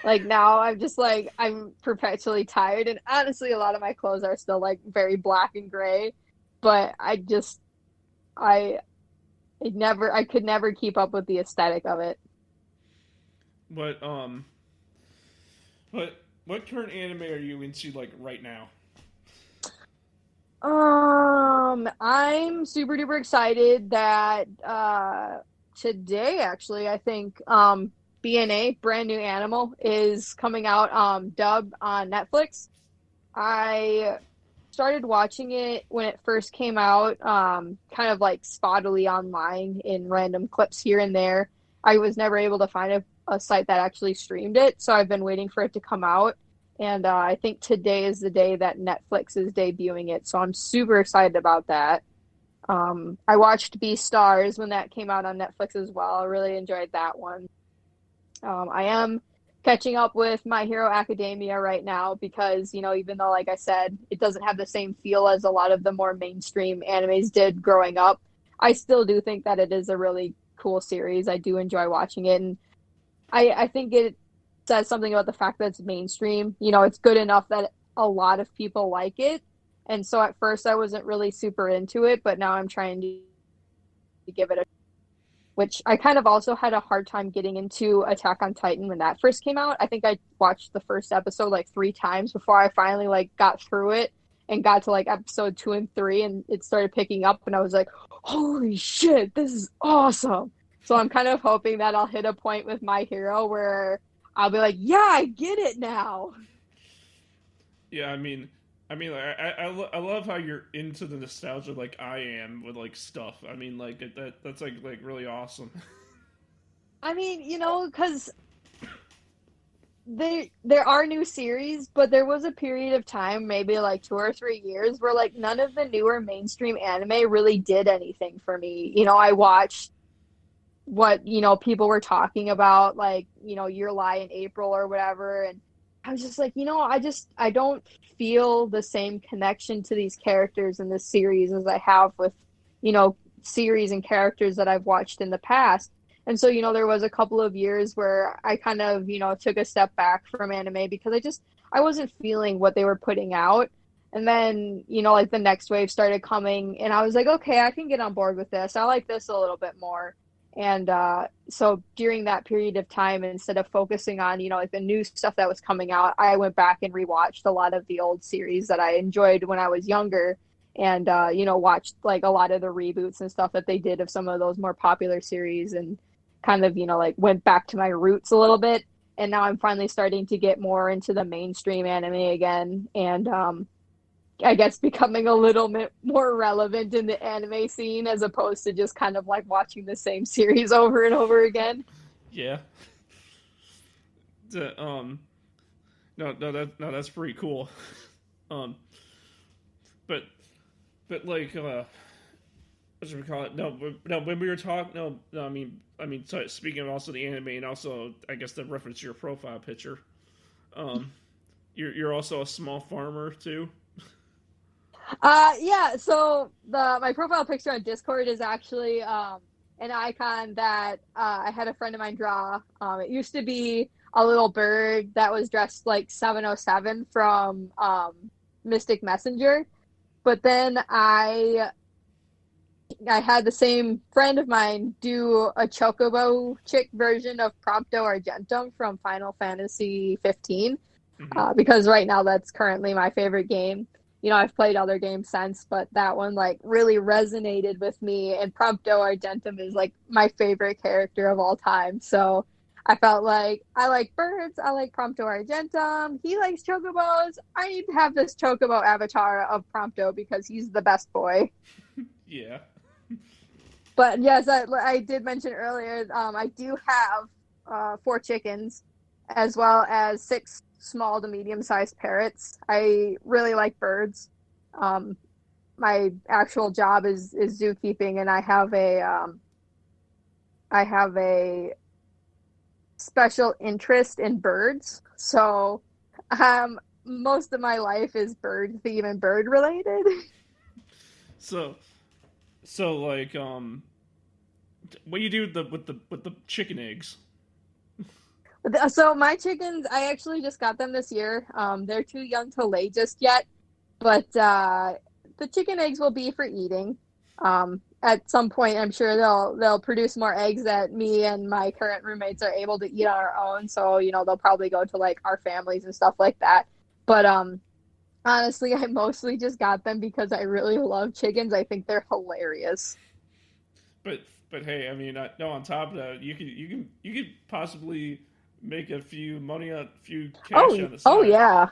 Like now I'm just like I'm perpetually tired, and honestly a lot of my clothes are still like very black and gray, but I I could never keep up with the aesthetic of it. But what current anime are you into like right now? I'm super duper excited that today actually I think BNA Brand New Animal is coming out dubbed on Netflix. I started watching it when it first came out, kind of like spottily online in random clips here and there. I was never able to find a site that actually streamed it, so I've been waiting for it to come out. And I think today is the day that Netflix is debuting it, so I'm super excited about that. I watched Beastars when that came out on Netflix as well. I really enjoyed that one. I am catching up with My Hero Academia right now because, even though, like I said, it doesn't have the same feel as a lot of the more mainstream animes did growing up, I still do think that it is a really cool series. I do enjoy watching it. And I think it says something about the fact that it's mainstream. It's good enough that a lot of people like it. And so at first I wasn't really super into it, but now I'm trying to give it a which I kind of also had a hard time getting into Attack on Titan when that first came out. I think I watched the first episode like 3 times before I finally like got through it and got to like episode 2 and 3 and it started picking up and I was like, holy shit, this is awesome. So I'm kind of hoping that I'll hit a point with My Hero where I'll be like, yeah, I get it now. Yeah, I love how you're into the nostalgia like I am with like stuff. I mean, like that's like really awesome. I mean, because there are new series, but there was a period of time, maybe like 2 or 3 years, where like none of the newer mainstream anime really did anything for me. I watched what people were talking about, like Your Lie in April or whatever, and I was just like, I don't feel the same connection to these characters in this series as I have with series and characters that I've watched in the past. And so, there was a couple of years where I kind of, took a step back from anime because I wasn't feeling what they were putting out. And then, like the next wave started coming and I was like, okay, I can get on board with this. I like this a little bit more. And so during that period of time, instead of focusing on, like the new stuff that was coming out, I went back and rewatched a lot of the old series that I enjoyed when I was younger and, watched like a lot of the reboots and stuff that they did of some of those more popular series and kind of, like went back to my roots a little bit. And now I'm finally starting to get more into the mainstream anime again. And I guess becoming a little bit more relevant in the anime scene as opposed to just kind of like watching the same series over and over again. Yeah. The, no, that's pretty cool. Um, but like what should we call it? No. When we were talking, no. So speaking of also the anime and also I guess the reference to your profile picture. Um, you're also a small farmer too. Yeah, so the my profile picture on Discord is actually an icon that I had a friend of mine draw. It used to be a little bird that was dressed like 707 from Mystic Messenger, but then I had the same friend of mine do a chocobo chick version of Prompto Argentum from Final Fantasy 15, Mm-hmm. because right now that's currently my favorite game. I've played other games since, but that one like really resonated with me. And Prompto Argentum is like my favorite character of all time. So I felt like I like birds. I like Prompto Argentum. He likes chocobos. I need to have this chocobo avatar of Prompto because he's the best boy. Yeah. But yes, I did mention earlier, I do have 4 chickens as well as 6 small to medium-sized parrots. I really like birds. Um, my actual job is zookeeping, and I have a special interest in birds. So most of my life is bird theme and bird related. So like what do you do with the chicken eggs? So my chickens, I actually just got them this year. They're too young to lay just yet, but the chicken eggs will be for eating. At some point, I'm sure they'll produce more eggs that me and my current roommates are able to eat on our own. So, they'll probably go to like our families and stuff like that. But honestly, I mostly just got them because I really love chickens. I think they're hilarious. But hey, I mean, no. On top of that, you could possibly make a few money, a few cash Oh, on the oh side. yeah.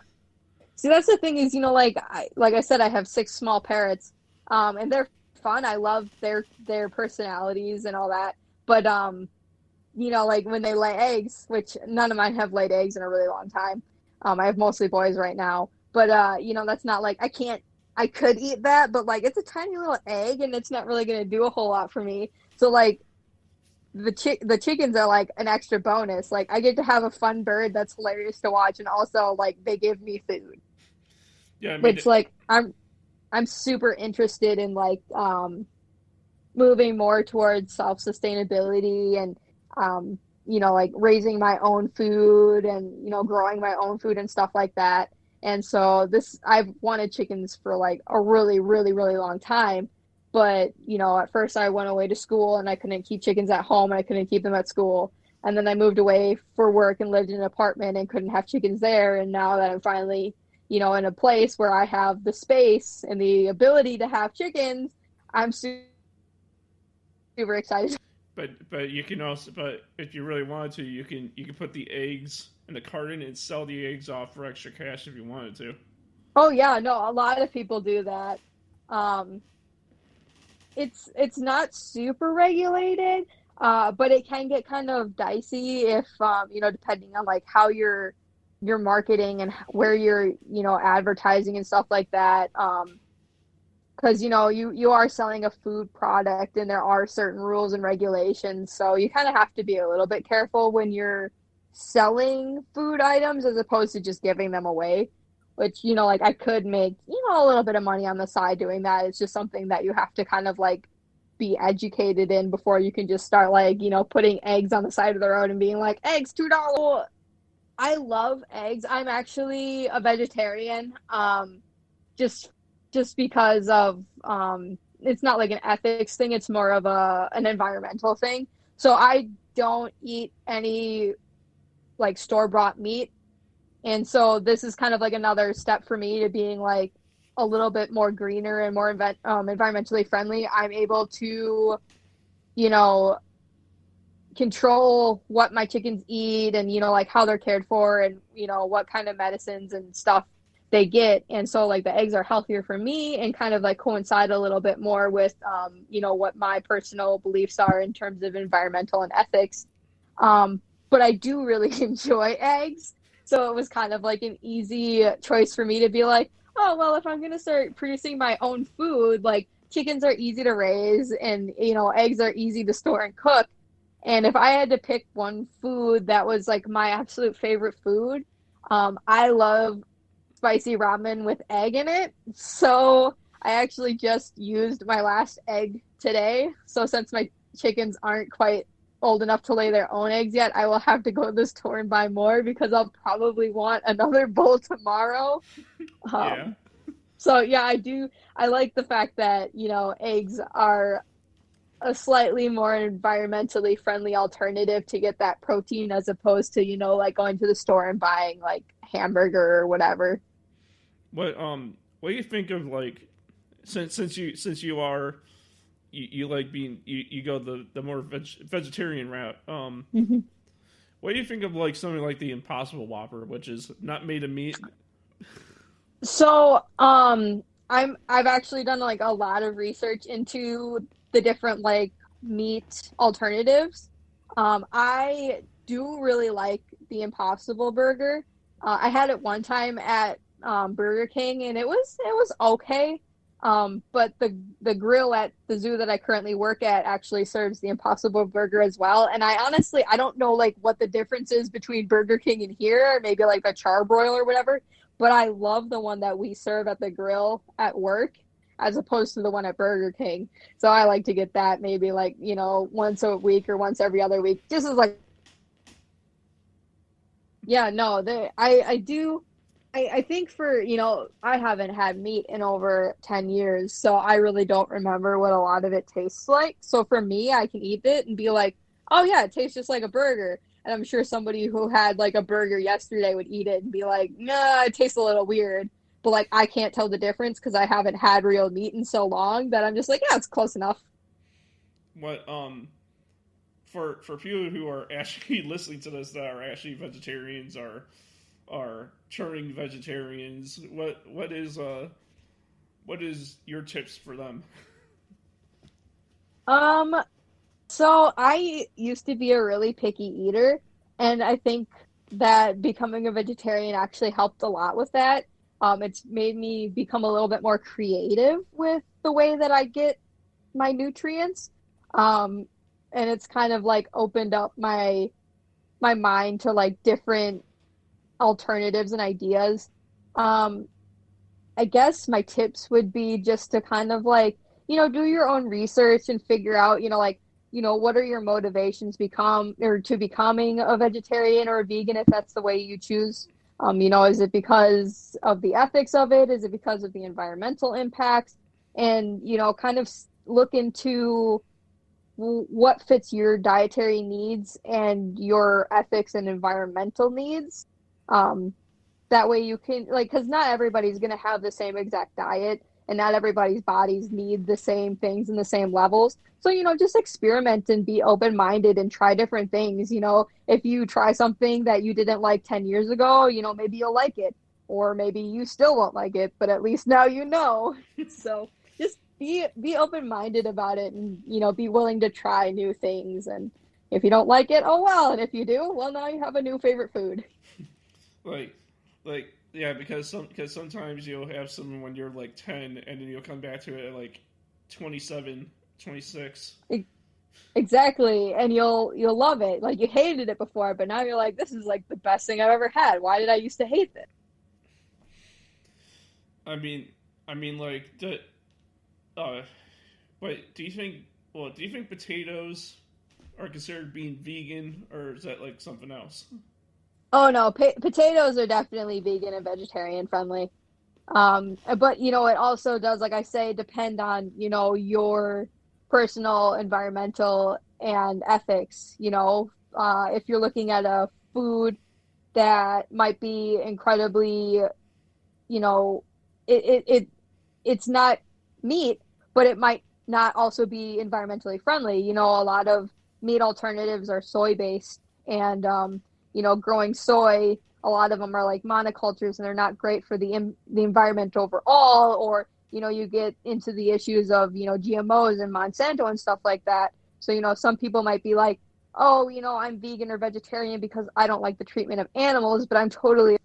See, that's the thing is, like I said, I have six small parrots, and they're fun. I love their personalities and all that. But like when they lay eggs, which none of mine have laid eggs in a really long time. I have mostly boys right now, but that's not like I can't. I could eat that, but like it's a tiny little egg, and it's not really gonna do a whole lot for me. So like the chickens are like an extra bonus. Like I get to have a fun bird that's hilarious to watch, and also like they give me food, Yeah, I mean, which like I'm super interested in like moving more towards self sustainability and like raising my own food and growing my own food and stuff like that. And so this I've wanted chickens for like a really really really long time. But at first I went away to school and I couldn't keep chickens at home and I couldn't keep them at school. And then I moved away for work and lived in an apartment and couldn't have chickens there. And now that I'm finally in a place where I have the space and the ability to have chickens, I'm super excited. but you can also, but if you really wanted to, you can put the eggs in a carton and sell the eggs off for extra cash if you wanted to. Oh yeah, no, a lot of people do that. Um, it's not super regulated, but it can get kind of dicey if depending on like how you're marketing and where you're advertising and stuff like that. Because you are selling a food product and there are certain rules and regulations, so you kind of have to be a little bit careful when you're selling food items as opposed to just giving them away, which like I could make a little bit of money on the side doing that. It's just something that you have to kind of like be educated in before you can just start like putting eggs on the side of the road and being like eggs $2. I love eggs. I'm actually a vegetarian. Just because of it's not like an ethics thing, it's more of an environmental thing. So I don't eat any like store-bought meat. And so this is kind of like another step for me to being like a little bit more greener and more environmentally friendly. I'm able to, you know, control what my chickens eat and like how they're cared for and what kind of medicines and stuff they get. And so like the eggs are healthier for me and kind of like coincide a little bit more with what my personal beliefs are in terms of environmental and ethics. But I do really enjoy eggs, so it was kind of like an easy choice for me to be like, oh well, if I'm going to start producing my own food, like chickens are easy to raise and eggs are easy to store and cook. And if I had to pick one food that was like my absolute favorite food, I love spicy ramen with egg in it. So I actually just used my last egg today. So since my chickens aren't quite old enough to lay their own eggs yet, I will have to go to the store and buy more because I'll probably want another bowl tomorrow. Yeah. Um, so yeah, I do. I like the fact that eggs are a slightly more environmentally friendly alternative to get that protein as opposed to like going to the store and buying like hamburger or whatever. What do you think of like since you are you like being you go the more vegetarian route. Mhm. What do you think of like something like the Impossible Whopper, which is not made of meat? So, I've actually done like a lot of research into the different like meat alternatives. I do really like the Impossible Burger. I had it one time at Burger King, and it was okay. But the grill at the zoo that I currently work at actually serves the Impossible Burger as well. And I don't know like what the difference is between Burger King and here, or maybe like a charbroil or whatever. But I love the one that we serve at the grill at work as opposed to the one at Burger King. So I like to get that maybe like once a week or once every other week, just as like Yeah, no, I do. I think for, I haven't had meat in over 10 years, so I really don't remember what a lot of it tastes like. So for me, I can eat it and be like, oh yeah, it tastes just like a burger. And I'm sure somebody who had like a burger yesterday would eat it and be like, nah, it tastes a little weird. But like, I can't tell the difference because I haven't had real meat in so long that I'm just like, yeah, it's close enough. What for people who are actually listening to this that are actually vegetarians are turning vegetarians, what is your tips for them? Um, So I used to be a really picky eater, and I think that becoming a vegetarian actually helped a lot with that. It's made me become a little bit more creative with the way that I get my nutrients. Um, and it's kind of like opened up my mind to like different alternatives and ideas. Um, I guess my tips would be just to kind of like, do your own research and figure out, like, what are your motivations become or to becoming a vegetarian or a vegan if that's the way you choose. Is it because of the ethics of it? Is it because of the environmental impacts? And, kind of look into what fits your dietary needs and your ethics and environmental needs. Um, that way you can like because not everybody's going to have the same exact diet and not everybody's bodies need the same things in the same levels, so just experiment and be open-minded and try different things. If you try something that you didn't like 10 years ago, maybe you'll like it, or maybe you still won't like it, but at least now so just be open-minded about it, and be willing to try new things. And if you don't like it, oh well, and if you do, well, now you have a new favorite food. like yeah, because sometimes you'll have something when you're like 10 and then you'll come back to it at like 27, 26. Exactly. And you'll love it. Like you hated it before, but now you're like, this is like the best thing I've ever had. Why did I used to hate this? I mean, like uh, wait, do you think potatoes are considered being vegan, or is that like something else? Oh no, potatoes are definitely vegan and vegetarian friendly. But it also does, like I say, depend on, your personal, environmental, and ethics. If you're looking at a food that might be incredibly, you know, it's not meat, but it might not also be environmentally friendly. A lot of meat alternatives are soy based, and growing soy, a lot of them are like monocultures, and they're not great for the environment overall. Or you get into the issues of GMOs and Monsanto and stuff like that. So some people might be like, oh, I'm vegan or vegetarian because I don't like the treatment of animals, but I'm totally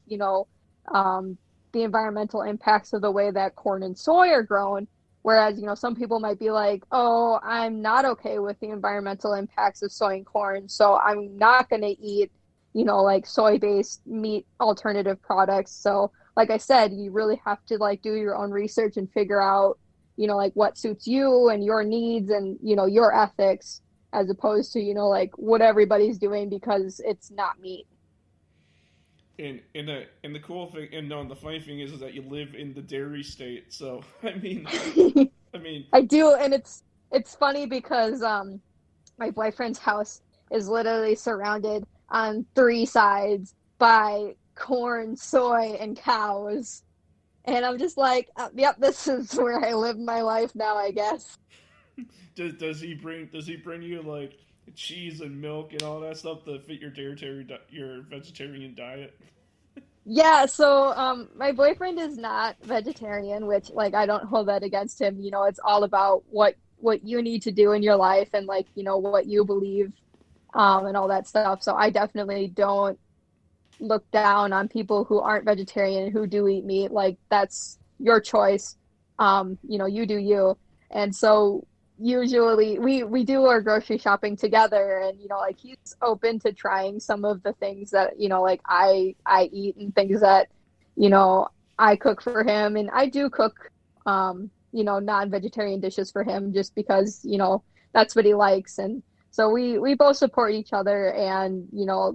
um, the environmental impacts of the way that corn and soy are grown. Whereas, some people might be like, oh, I'm not okay with the environmental impacts of soy and corn, so I'm not going to eat, like soy-based meat alternative products. So, like I said, you really have to like do your own research and figure out, like what suits you and your needs and, your ethics, as opposed to, like what everybody's doing because it's not meat. And the cool thing, and no, the funny thing is that you live in the dairy state. So I mean, I do, and it's funny because my boyfriend's house is literally surrounded on three sides by corn, soy, and cows. And I'm just like, yep, this is where I live my life now, I guess. does he bring you like cheese and milk and all that stuff to fit your vegetarian diet? Yeah, so my boyfriend is not vegetarian, which like I don't hold that against him. It's all about what you need to do in your life and like, what you believe and all that stuff. So I definitely don't look down on people who aren't vegetarian who do eat meat. Like that's your choice. You do you. And so usually we do our grocery shopping together, and like he's open to trying some of the things that like I eat, and things that you know I cook for him. And I do cook non-vegetarian dishes for him just because that's what he likes. And So we both support each other and,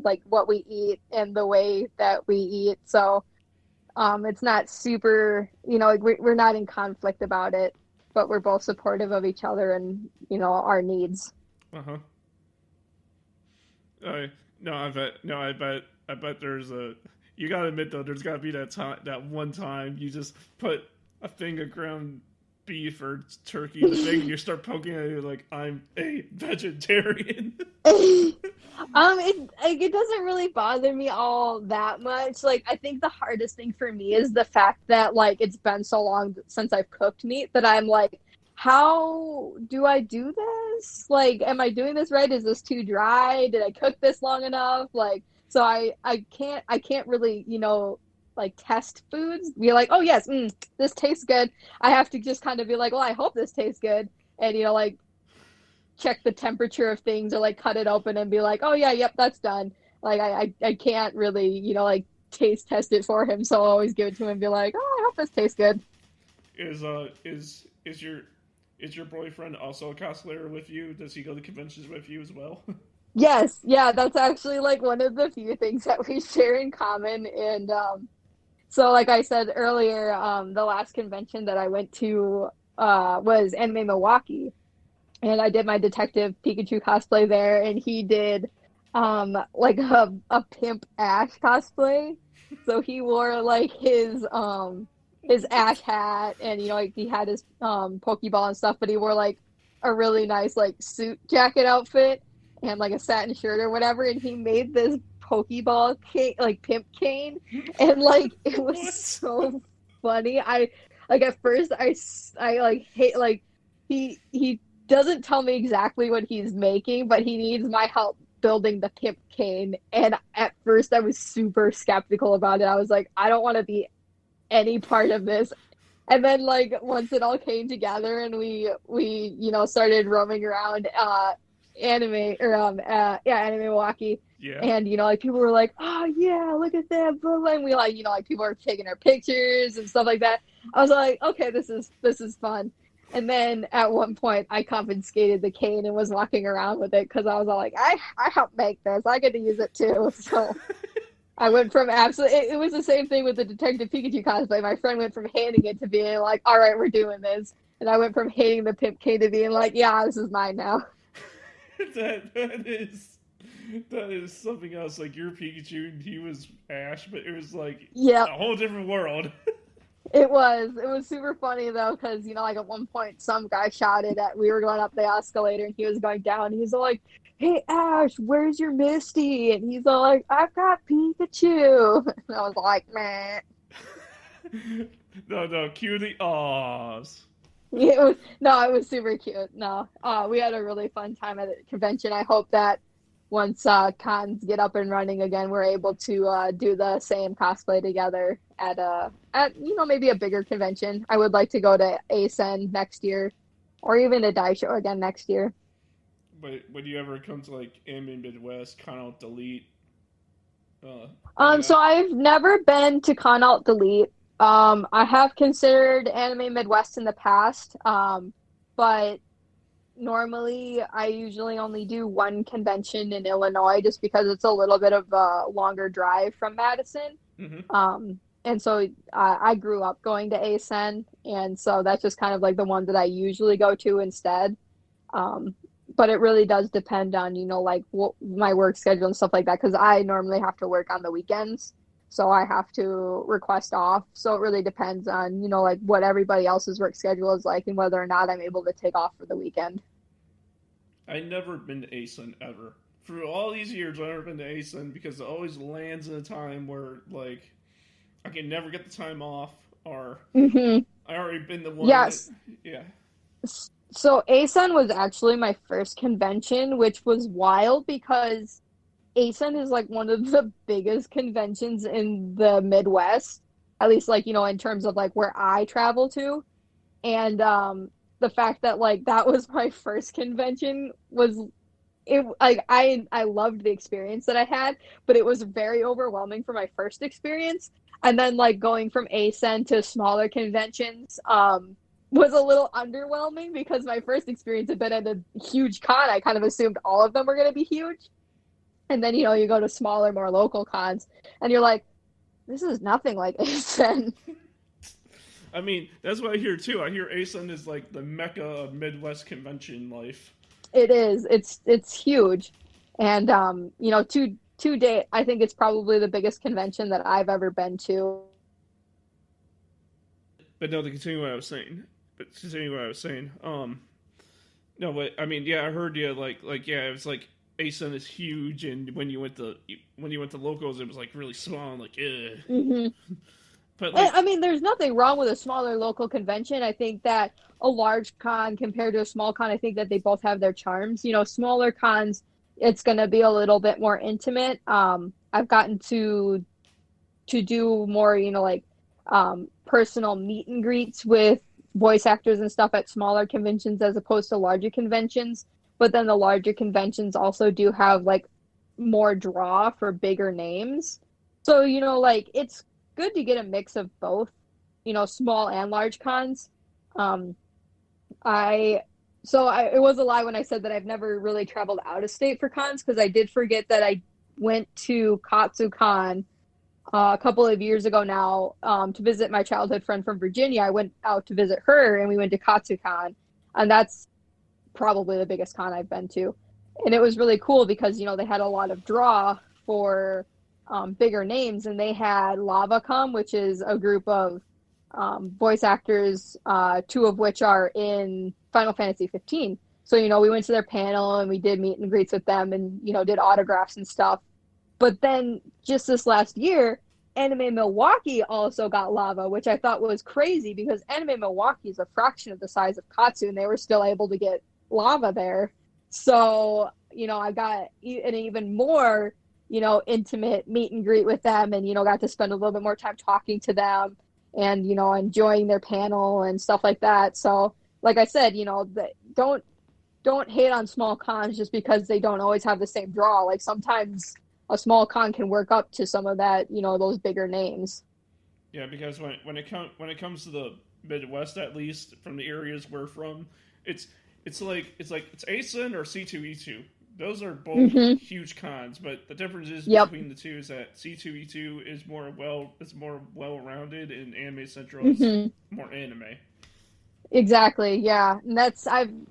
like what we eat and the way that we eat. So it's not super, like we're not in conflict about it, but we're both supportive of each other and, our needs. Uh huh. I no, I bet. No, I bet. I bet there's a. You gotta admit though, there's gotta be that time, that one time you just put a thing of ground beef or turkey in the thing, and you start poking at it you're like, I'm a vegetarian. It doesn't really bother me all that much. Like, I think the hardest thing for me is the fact that like it's been so long since I've cooked meat that I'm like, how do I do this? Like, am I doing this right? Is this too dry? Did I cook this long enough? Like, so I can't really, like test foods. Be like, oh yes, this tastes good. I have to just kind of be like, well, I hope this tastes good, and like check the temperature of things or like cut it open and be like, oh yeah, yep, that's done. Like I can't really, like taste test it for him, so I'll always give it to him and be like, oh, I hope this tastes good. Is your boyfriend also a cosplayer with you? Does he go to conventions with you as well? Yes, yeah, that's actually like one of the few things that we share in common. And so like I said earlier, the last convention that I went to was Anime Milwaukee, and I did my Detective Pikachu cosplay there, and he did like a Pimp Ash cosplay. So he wore like his Ash hat, and like he had his Pokeball and stuff, but he wore like a really nice like suit jacket outfit and like a satin shirt or whatever, and he made this Pokeball cane, like Pimp cane, and like it was so funny. I like at first I like hate like he doesn't tell me exactly what he's making, but he needs my help building the Pimp cane. And at first I was super skeptical about it. I was like, I don't want to be any part of this. And then like once it all came together and we started roaming around anime Milwaukee. Yeah. And like people were like, oh yeah, look at that, and we like like people were taking our pictures and stuff like that. I was like, okay, this is fun. And then at one point, I confiscated the cane and was walking around with it because I was all like, I helped make this. I get to use it too. So I went from absolutely, it was the same thing with the Detective Pikachu cosplay. My friend went from hating it to being like, all right, we're doing this. And I went from hating the Pimp cane to being like, yeah, this is mine now. That is something else. Like your Pikachu, and he was Ash, but it was like a whole different world. It was super funny though, because like at one point some guy shouted at we were going up the escalator and he was going down. He's like, "Hey Ash, where's your Misty?" And he's all like, "I've got Pikachu." And I was like, "Man." No, cue the awes. It was super cute. No, we had a really fun time at the convention. I hope that once cons get up and running again, we're able to do the same cosplay together at maybe a bigger convention. I would like to go to ASEN next year, or even a Dai Show again next year. But when you ever come to like Anime Midwest, Con Out Delete? So I've never been to Con Out Delete. I have considered Anime Midwest in the past, but normally I usually only do one convention in Illinois just because it's a little bit of a longer drive from Madison. Mm-hmm. And so I grew up going to ASEN, and so that's just kind of like the one that I usually go to instead. But it really does depend on, like my work schedule and stuff like that, because I normally have to work on the weekends. So I have to request off. So it really depends on, like what everybody else's work schedule is like and whether or not I'm able to take off for the weekend. I've never been to ASEN ever. For all these years, I've never been to ASEN because it always lands in a time where, like, I can never get the time off or I already been the one. Yes. Yeah. So ASEN was actually my first convention, which was wild because ASEN is like one of the biggest conventions in the Midwest, at least like, in terms of like where I travel to. And the fact that like that was my first convention was it like I loved the experience that I had, but it was very overwhelming for my first experience. And then like going from ASEN to smaller conventions, was a little underwhelming because my first experience had been at a huge con. I kind of assumed all of them were going to be huge. And then, you go to smaller, more local cons, and you're like, this is nothing like ASEN. I mean, that's what I hear too. I hear ASEN is like the mecca of Midwest convention life. It is. It's huge. And, to date, I think it's probably the biggest convention that I've ever been to. But no, to continue what I was saying. No, but I mean, yeah, I heard you yeah, it was like ASEN is huge, and when you went to locals, it was like really small, and like, ugh. Mm-hmm. But like, I mean, there's nothing wrong with a smaller local convention. I think that a large con compared to a small con, I think that they both have their charms. Smaller cons, it's going to be a little bit more intimate. I've gotten to do more, personal meet and greets with voice actors and stuff at smaller conventions as opposed to larger conventions. But then the larger conventions also do have like more draw for bigger names. So, it's good to get a mix of both, small and large cons. It was a lie when I said that I've never really traveled out of state for cons, because I did forget that I went to KatsuCon a couple of years ago now to visit my childhood friend from Virginia. I went out to visit her, and we went to KatsuCon, and that's probably the biggest con I've been to. And it was really cool because, they had a lot of draw for bigger names, and they had Lava come, which is a group of voice actors, two of which are in Final Fantasy 15. So, we went to their panel and we did meet and greets with them and, did autographs and stuff. But then just this last year, Anime Milwaukee also got Lava, which I thought was crazy because Anime Milwaukee is a fraction of the size of Katsu, and they were still able to get Lava there. So, I got an even more, intimate meet and greet with them, and, got to spend a little bit more time talking to them and, enjoying their panel and stuff like that. So, like I said, don't hate on small cons just because they don't always have the same draw. Like sometimes a small con can work up to some of that, those bigger names. Yeah, because when it comes to the Midwest, at least from the areas we're from, it's ASEN or C2E2. Those are both huge cons, but the difference is between the two is that C2E2 is more well rounded, and Anime Central is more anime. Exactly, yeah. And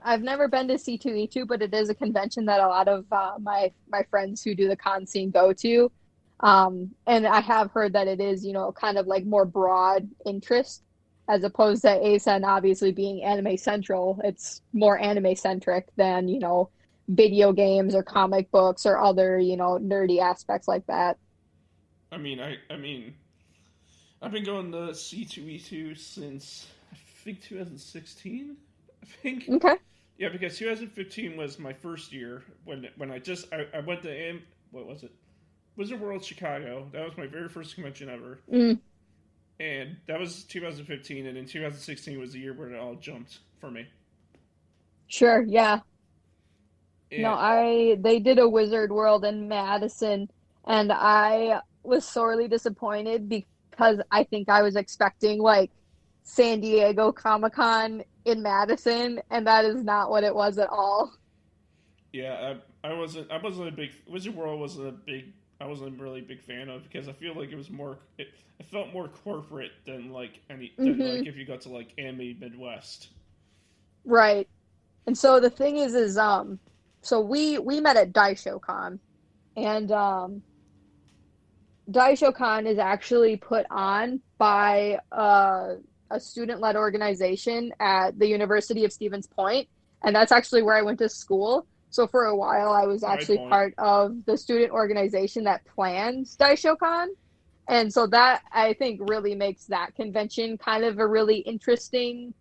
I've never been to C2E2, but it is a convention that a lot of my friends who do the con scene go to. And I have heard that it is, kind of like more broad interest as opposed to ASEN obviously being anime central. It's more anime centric than, video games or comic books or other, nerdy aspects like that. I mean, I've been going to C2E2 since I think 2016. I think. Okay. Yeah, because 2015 was my first year when I went to what was it? Wizard World Chicago. That was my very first convention ever. And that was 2015, and in 2016 was the year where it all jumped for me. Sure, yeah. And No, they did a Wizard World in Madison, and I was sorely disappointed because I think I was expecting like San Diego Comic-Con in Madison, and that is not what it was at all. Yeah, I wasn't a big Wizard World I wasn't really a big fan of because I feel like it felt more corporate than like than like if you got to like Anime Midwest. Right. And so the thing is so we met at DaishoCon, and DaishoCon is actually put on by a student-led organization at the University of Stevens Point, and that's actually where I went to school. So for a while, I was actually part of the student organization that plans DaishoCon, and so that I think really makes that convention kind of a really interesting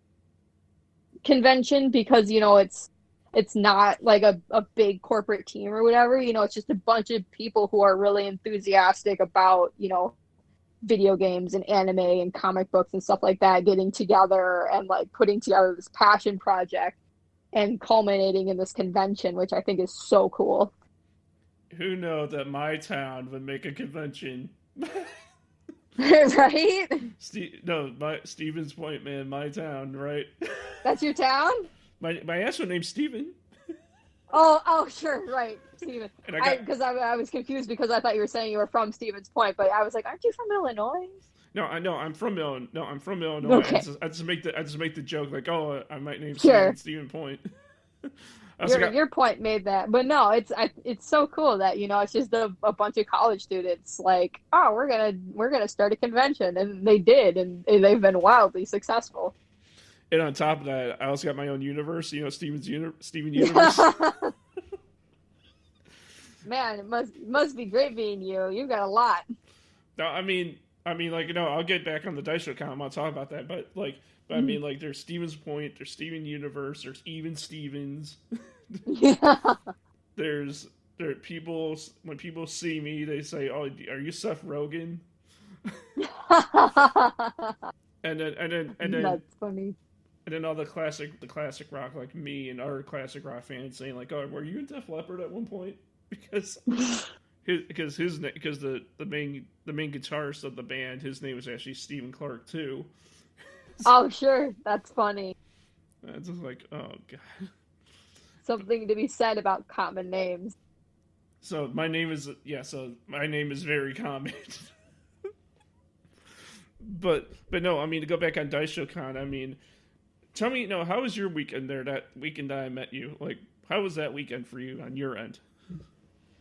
convention because it's not like a big corporate team or whatever. It's just a bunch of people who are really enthusiastic about video games and anime and comic books and stuff like that, getting together and like putting together this passion project and culminating in this convention, which I think is so cool. Who knew that my town would make a convention? Right? Stevens Point, man, my town, right? That's your town? My actual name's Steven. Oh, sure, right, Steven. And I got I was confused because I thought you were saying you were from Stevens Point, but I was like, aren't you from Illinois? no, I know I'm from Illinois. No, I'm from Illinois. Okay, I just make the joke like, oh, I might name sure. Steven Point. I was like, Your point made that, but no, it's so cool that it's just a bunch of college students like, oh, we're gonna start a convention, and they did, and they've been wildly successful. and on top of that, I also got my own universe. Steven Universe. Man, it must be great being you. You've got a lot. No, like I'll get back on the Dice Show count. I'm not talking about that, but I mean, like, there's Stevens Point, there's Steven Universe, there's even Stevens. Yeah. There people when people see me, they say, "Oh, are you Seth Rogen?" and then That's funny. and then all the classic rock, like me and other classic rock fans saying like, "Oh, were you in Def Leppard at one point?" Because the main guitarist of the band, his name was actually Stephen Clark too. Oh, sure, that's funny. It's just like, oh god. Something to be said about common names. So my name is very common. but no, I mean, to go back on Dice Show Con, I mean, tell me, how was your weekend there? That weekend that I met you, like, how was that weekend for you on your end?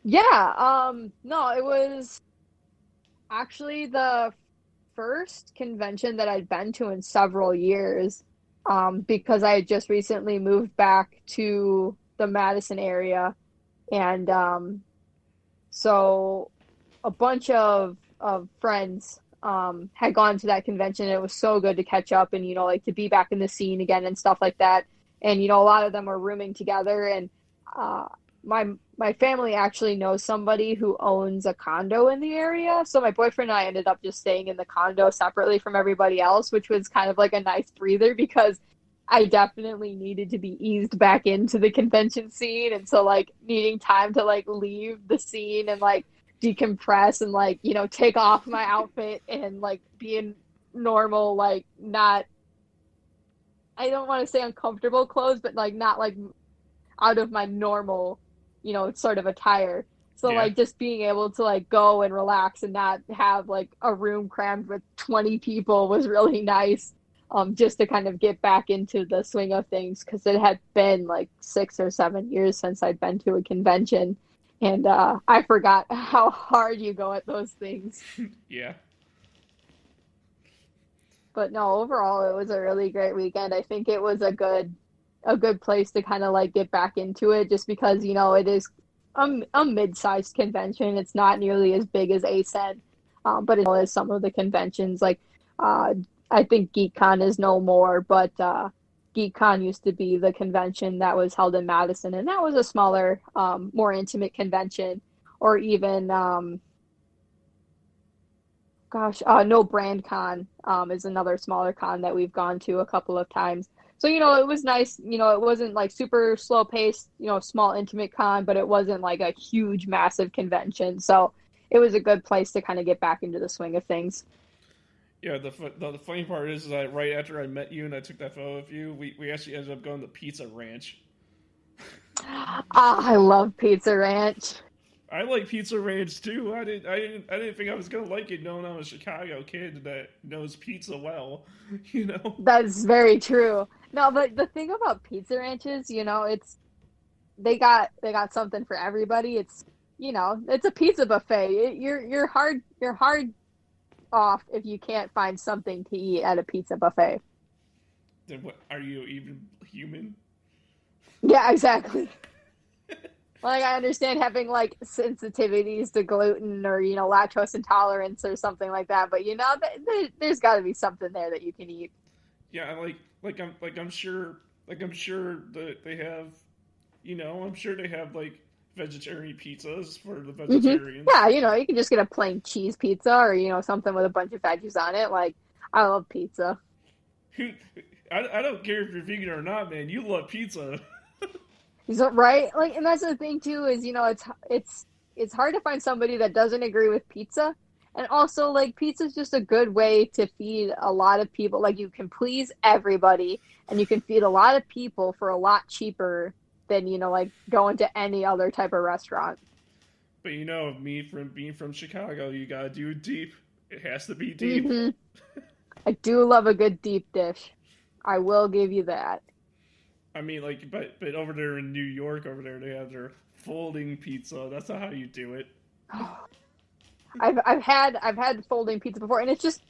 Yeah, no, it was actually the first convention that I'd been to in several years, because I had just recently moved back to the Madison area, and so a bunch of friends had gone to that convention. And it was so good to catch up and like to be back in the scene again and stuff like that. And a lot of them were rooming together, and my family actually knows somebody who owns a condo in the area. So my boyfriend and I ended up just staying in the condo separately from everybody else, which was kind of like a nice breather because I definitely needed to be eased back into the convention scene. And so like needing time to like leave the scene and like decompress and like, take off my outfit and like be in normal, like not, I don't want to say uncomfortable clothes, but like not like out of my normal, sort of attire. So Yeah. like just being able to like go and relax and not have like a room crammed with 20 people was really nice. Just to kind of get back into the swing of things, because it had been like 6 or 7 years since I'd been to a convention, and I forgot how hard you go at those things. Yeah. But no, overall it was a really great weekend. I think it was a good place to kind of like get back into it, just because it is a mid-sized convention. It's not nearly as big as ACEN, but it is some of the conventions like I think GeekCon is no more, but GeekCon used to be the convention that was held in Madison, and that was a smaller, more intimate convention. Or even, no BrandCon is another smaller con that we've gone to a couple of times. So, it was nice. It wasn't like super slow paced, small intimate con, but it wasn't like a huge, massive convention. So it was a good place to kind of get back into the swing of things. Yeah, the funny part is that right after I met you and I took that photo of you, we actually ended up going to Pizza Ranch. I love Pizza Ranch. I like Pizza Ranch too. I didn't think I was gonna like it, knowing I'm a Chicago kid that knows pizza well. That's very true. No, but the thing about Pizza Ranch is, it's they got something for everybody. It's it's a pizza buffet. You're hard off if you can't find something to eat at a pizza buffet. Then what? Are you even human? Yeah, exactly. Like, I understand having like sensitivities to gluten or lactose intolerance or something like that, but there's got to be something there that you can eat. Yeah, I'm sure that they have, I'm sure they have like vegetarian pizzas for the vegetarians. Mm-hmm. Yeah, you can just get a plain cheese pizza or something with a bunch of veggies on it. Like, I love pizza. I don't care if you're vegan or not, man. You love pizza. Right? Like, and that's the thing too is it's hard to find somebody that doesn't agree with pizza, And also, like, pizza's just a good way to feed a lot of people. Like, you can please everybody, and you can feed a lot of people for a lot cheaper than, like, going to any other type of restaurant. But me from being from Chicago, you gotta do it deep. It has to be deep. Hmm. I do love a good deep dish. I will give you that. I mean, like, but over there in New York, over there they have their folding pizza. That's not how you do it. I've had folding pizza before, and it's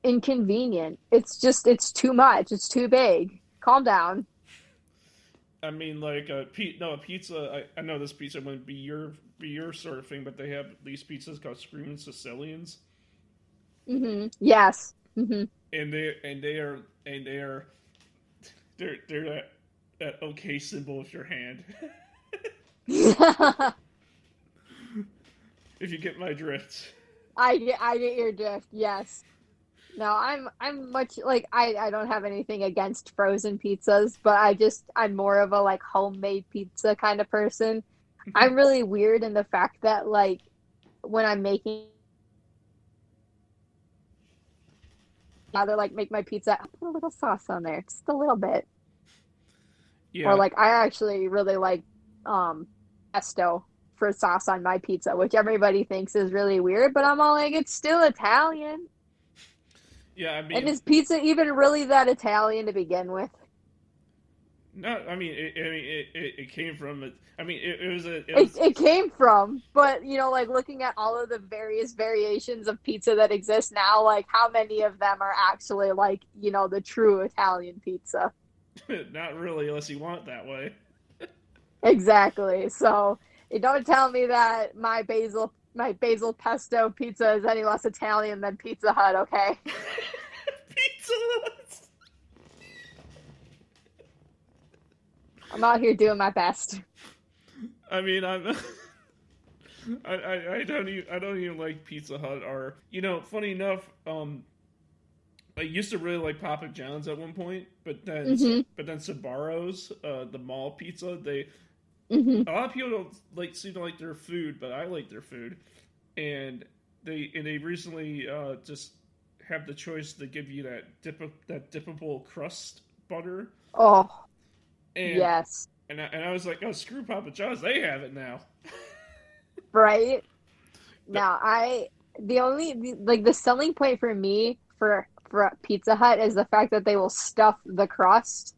inconvenient. It's too much. It's too big. Calm down. I mean, like a pizza. I know this pizza wouldn't be your sort of thing, but they have these pizzas called Screaming Sicilians, Yes. Hmm. and they're that okay symbol of your hand. If you get my drift. I get your drift. Yes. No, I'm much like I don't have anything against frozen pizzas, but I'm more of a like homemade pizza kind of person. I'm really weird in the fact that like when I'm making rather like make my pizza, I put a little sauce on there, just a little bit. Or Yeah, like I actually really like pesto for sauce on my pizza, which everybody thinks is really weird, but I'm all like, it's still Italian. yeah. I And mean, is pizza even really that Italian to begin with? not. I mean, it came from it. I mean, it was a. It It was. it came from, but like looking at all of the various variations of pizza that exist now, like how many of them are actually like, the true Italian pizza? Not really, unless you want it that way. Exactly. So you don't tell me that my basil pesto pizza is any less Italian than Pizza Hut, okay? Pizza Hut. I'm out here doing my best. I mean, I don't even like Pizza Hut. Or funny enough, I used to really like Papa John's at one point, but then Hmm. Sbarro's, the mall pizza, Hmm. a lot of people don't seem to like their food, but I like their food, and they recently just have the choice to give you that dippable crust butter, Oh, and yes. I was like, oh, screw Papa John's, they have it now. Right? But Now, like the selling point for me for Pizza Hut is the fact that they will stuff the crust.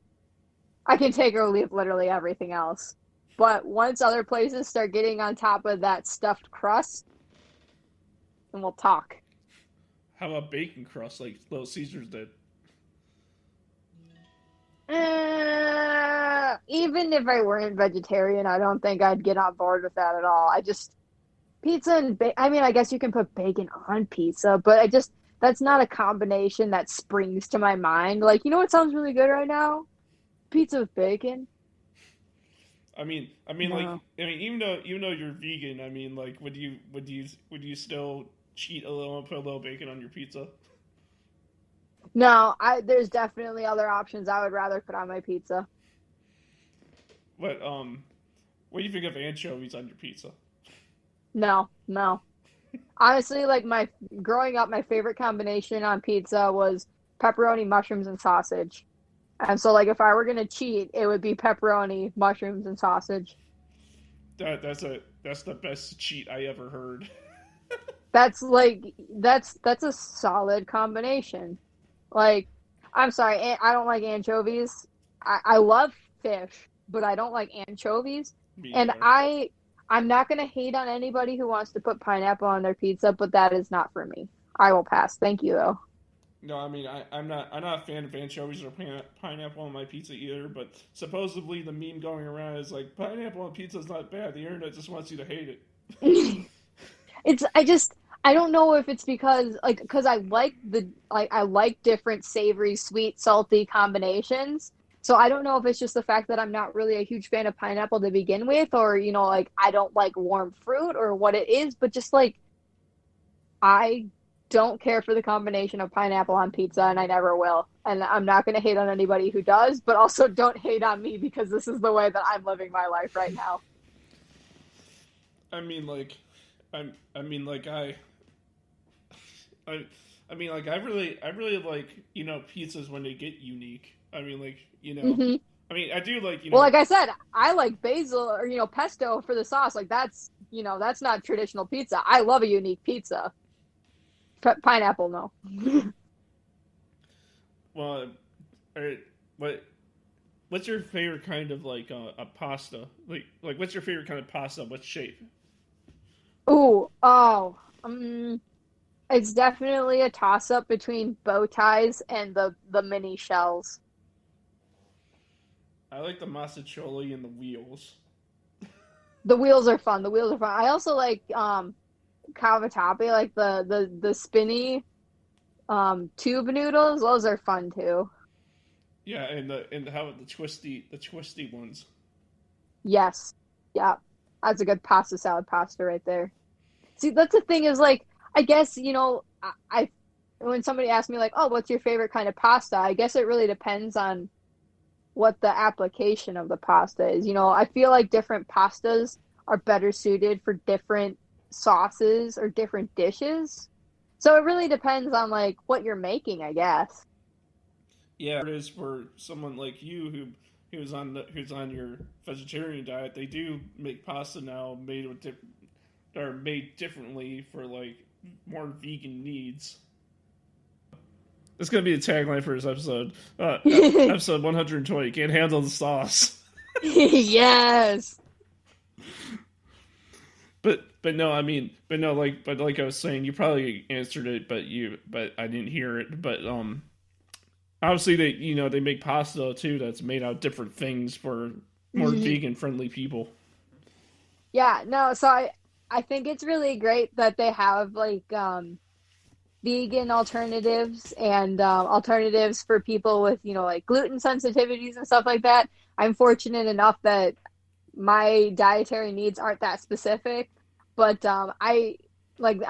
I can take or leave literally everything else. But once other places start getting on top of that stuffed crust, then we'll talk. how about bacon crust like Little Caesars did? Even if I weren't vegetarian, I don't think I'd get on board with that at all. Pizza and I mean, I guess you can put bacon on pizza, but that's not a combination that springs to my mind. Like, you know what sounds really good right now? Pizza with bacon. Like, No. even though you're vegan, I mean, like, would you still cheat a little and put a little bacon on your pizza? No, there's definitely other options I would rather put on my pizza. But what do you think of anchovies on your pizza? No, no. Honestly, like my growing up, my favorite combination on pizza was pepperoni, mushrooms, and sausage. And so, like, if I were gonna cheat, it would be pepperoni, mushrooms, and sausage. That's the best cheat I ever heard. That's a solid combination. Like, I'm sorry, I don't like anchovies. I love fish, but I don't like anchovies. Me And either. I'm not gonna hate on anybody who wants to put pineapple on their pizza, but that is not for me. I will pass. Thank you though. No, I mean I'm not a fan of anchovies or pineapple on my pizza either. But supposedly the meme going around is like pineapple on pizza is not bad. The internet just wants you to hate it. It's I don't know if it's because I like different savory, sweet, salty combinations. So I don't know if it's just the fact that I'm not really a huge fan of pineapple to begin with, or like I don't like warm fruit, or what it is, but just like I don't care for the combination of pineapple on pizza, and I never will. And I'm not going to hate on anybody who does, but also don't hate on me because this is the way that I'm living my life right now. I mean like, I mean like I mean, like I really like pizzas when they get unique. I mean, like Hmm. I mean, I do like Well, like I said, I like basil or pesto for the sauce. Like that's not traditional pizza. I love a unique pizza. Pineapple, no. well, what what's your favorite kind of like a pasta? Like what's your favorite kind of pasta? What shape? Ooh, oh, it's definitely a toss up between bow ties and the mini shells. I like the masticholi and the wheels. The wheels are fun. The wheels are fun. I also like cavatappi, like the spinny tube noodles. Those are fun too. Yeah, and how about the twisty ones? Yes. Yeah. That's a good pasta salad pasta right there. See, that's the thing is like I guess, I when somebody asks me like, "Oh, what's your favorite kind of pasta?" I guess it really depends on what the application of the pasta is. I feel like different pastas are better suited for different sauces or different dishes. So it really depends on like what you're making, I guess. Yeah, it is for someone like you who's on your vegetarian diet. They do make pasta now that are made differently for like more vegan needs. It's gonna be the tagline for this episode. Episode 120. Can't handle the sauce. Yes. But no, I mean, but like I was saying, you probably answered it, but I didn't hear it. But obviously they make pasta too that's made out of different things for more Mhm. vegan friendly people. Yeah, no, so I think it's really great that they have like vegan alternatives and alternatives for people with, like gluten sensitivities and stuff like that. I'm fortunate enough that my dietary needs aren't that specific, but I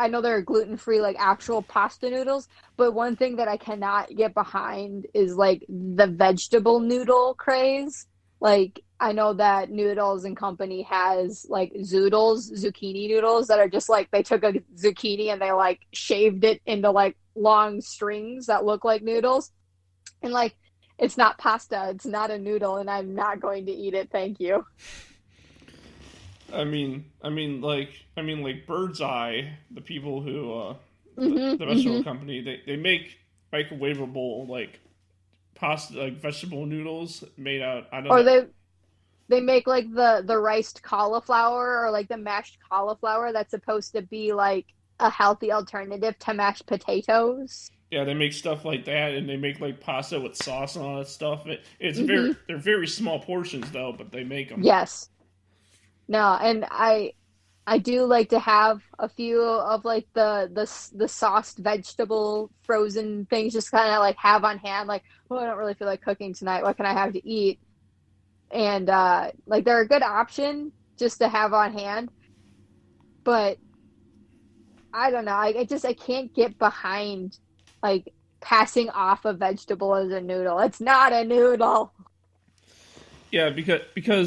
know there are gluten-free like actual pasta noodles, but one thing that I cannot get behind is like the vegetable noodle craze. Like I know that Noodles and Company has like zoodles, zucchini noodles that are just like they took a zucchini and they like shaved it into like long strings that look like noodles. And like it's not pasta, it's not a noodle, and I'm not going to eat it, thank you. I mean, like Bird's Eye, the people who Hmm. the vegetable Hmm. company, they make microwavable like pasta like vegetable noodles made out. I know Or that. they make like the riced cauliflower or like the mashed cauliflower that's supposed to be like a healthy alternative to mashed potatoes. Yeah, they make stuff like that, and they make like pasta with sauce and all that stuff. It's very Hmm. they're very small portions though, but they make them. Yes. No, and I do like to have a few of like the sauced vegetable frozen things just kind of like have on hand like, oh, I don't really feel like cooking tonight. What can I have to eat? And like they're a good option just to have on hand, but I don't know. I can't get behind like passing off a vegetable as a noodle. It's not a noodle. Yeah, because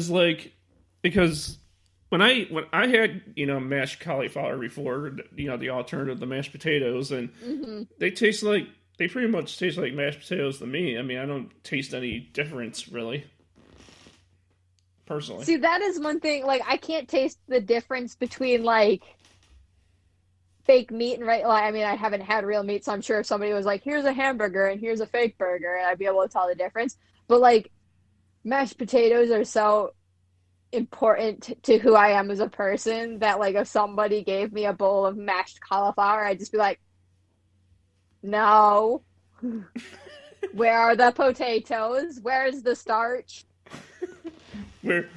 when I had mashed cauliflower before, the alternative, the mashed potatoes, and Hmm. they taste like they pretty much taste like mashed potatoes to me. I mean, I don't taste any difference really, personally. See, that is one thing. Like, I can't taste the difference between like fake meat and right. Like, I mean, I haven't had real meat, so I'm sure if somebody was like, "Here's a hamburger and here's a fake burger," I'd be able to tell the difference. But like, mashed potatoes are so important to who I am as a person that like if somebody gave me a bowl of mashed cauliflower, I'd just be like, "No, where are the potatoes? Where's the starch? Where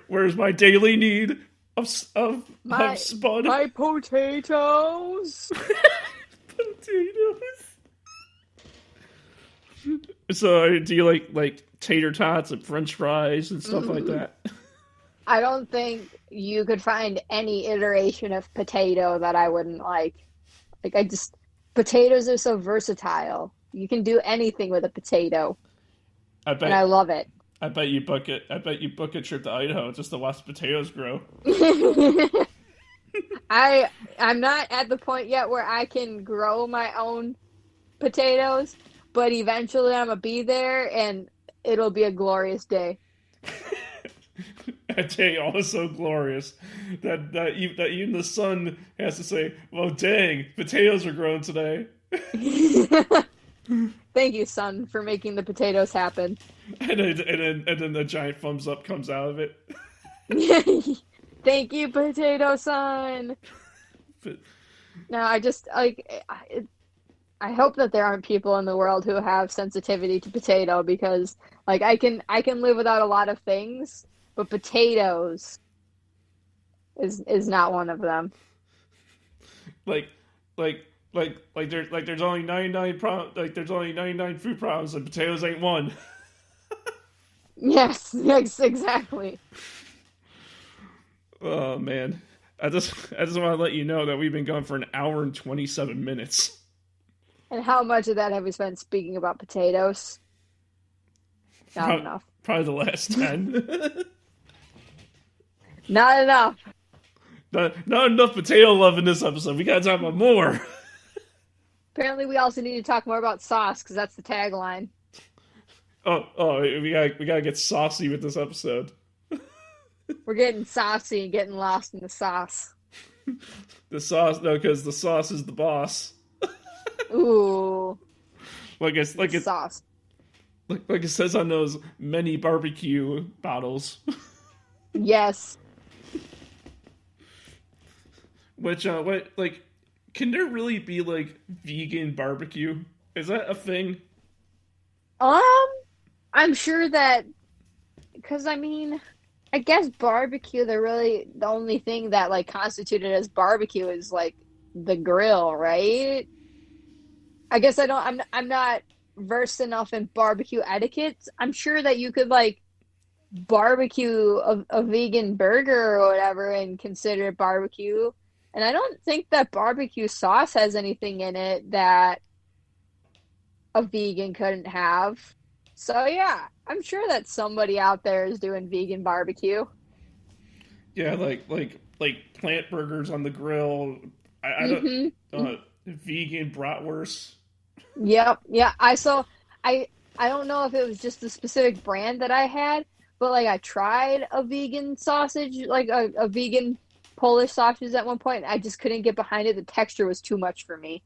where's my daily need of My spud my potatoes." potatoes? So, do you like tater tots and French fries and stuff like Mm, that? I don't think you could find any iteration of potato that I wouldn't like. Like I just potatoes are so versatile. You can do anything with a potato, I and I bet love it. I bet you book a trip to Idaho just to watch potatoes grow. I I'm not at the point yet where I can grow my own potatoes, but eventually I'm gonna be there and it'll be a glorious day. That day also glorious that even the sun has to say, "Well, dang, potatoes are grown today," Thank you, son, for making the potatoes happen. and then the giant thumbs up comes out of it. Thank you, potato son. But No, I just like I hope that there aren't people in the world who have sensitivity to potato because like I can live without a lot of things, but potatoes is not one of them. like there's only 99 food problems and potatoes ain't one. Yes, yes, exactly. Oh man. I just want to let you know that we've been going for an hour and 27 minutes. And how much of that have we spent speaking about potatoes? Not Pro- enough. Probably the last 10. Not enough. Not enough potato love in this episode. We gotta talk about more. Apparently, we also need to talk more about sauce because that's the tagline. We gotta get saucy with this episode. We're getting saucy and getting lost in the sauce. The sauce, no, because the sauce is the boss. Ooh, Like it's like it sauce. like it says on those many barbecue bottles. Yes. Which what like can there really be like vegan barbecue? Is that a thing? Um, I'm sure that because I mean, I guess barbecue. They're really the only thing that like constituted as barbecue is like the grill, right? I guess I don't. I'm not versed enough in barbecue etiquettes. I'm sure that you could like barbecue a vegan burger or whatever and consider it barbecue. And I don't think that barbecue sauce has anything in it that a vegan couldn't have. So yeah, I'm sure that somebody out there is doing vegan barbecue. Yeah, like plant burgers on the grill. I don't Mm-hmm. vegan bratwurst. Yep. Yeah. I don't know if it was just the specific brand that I had, but like I tried a vegan sausage, like a vegan Polish sausage at one point. I just couldn't get behind it. The texture was too much for me.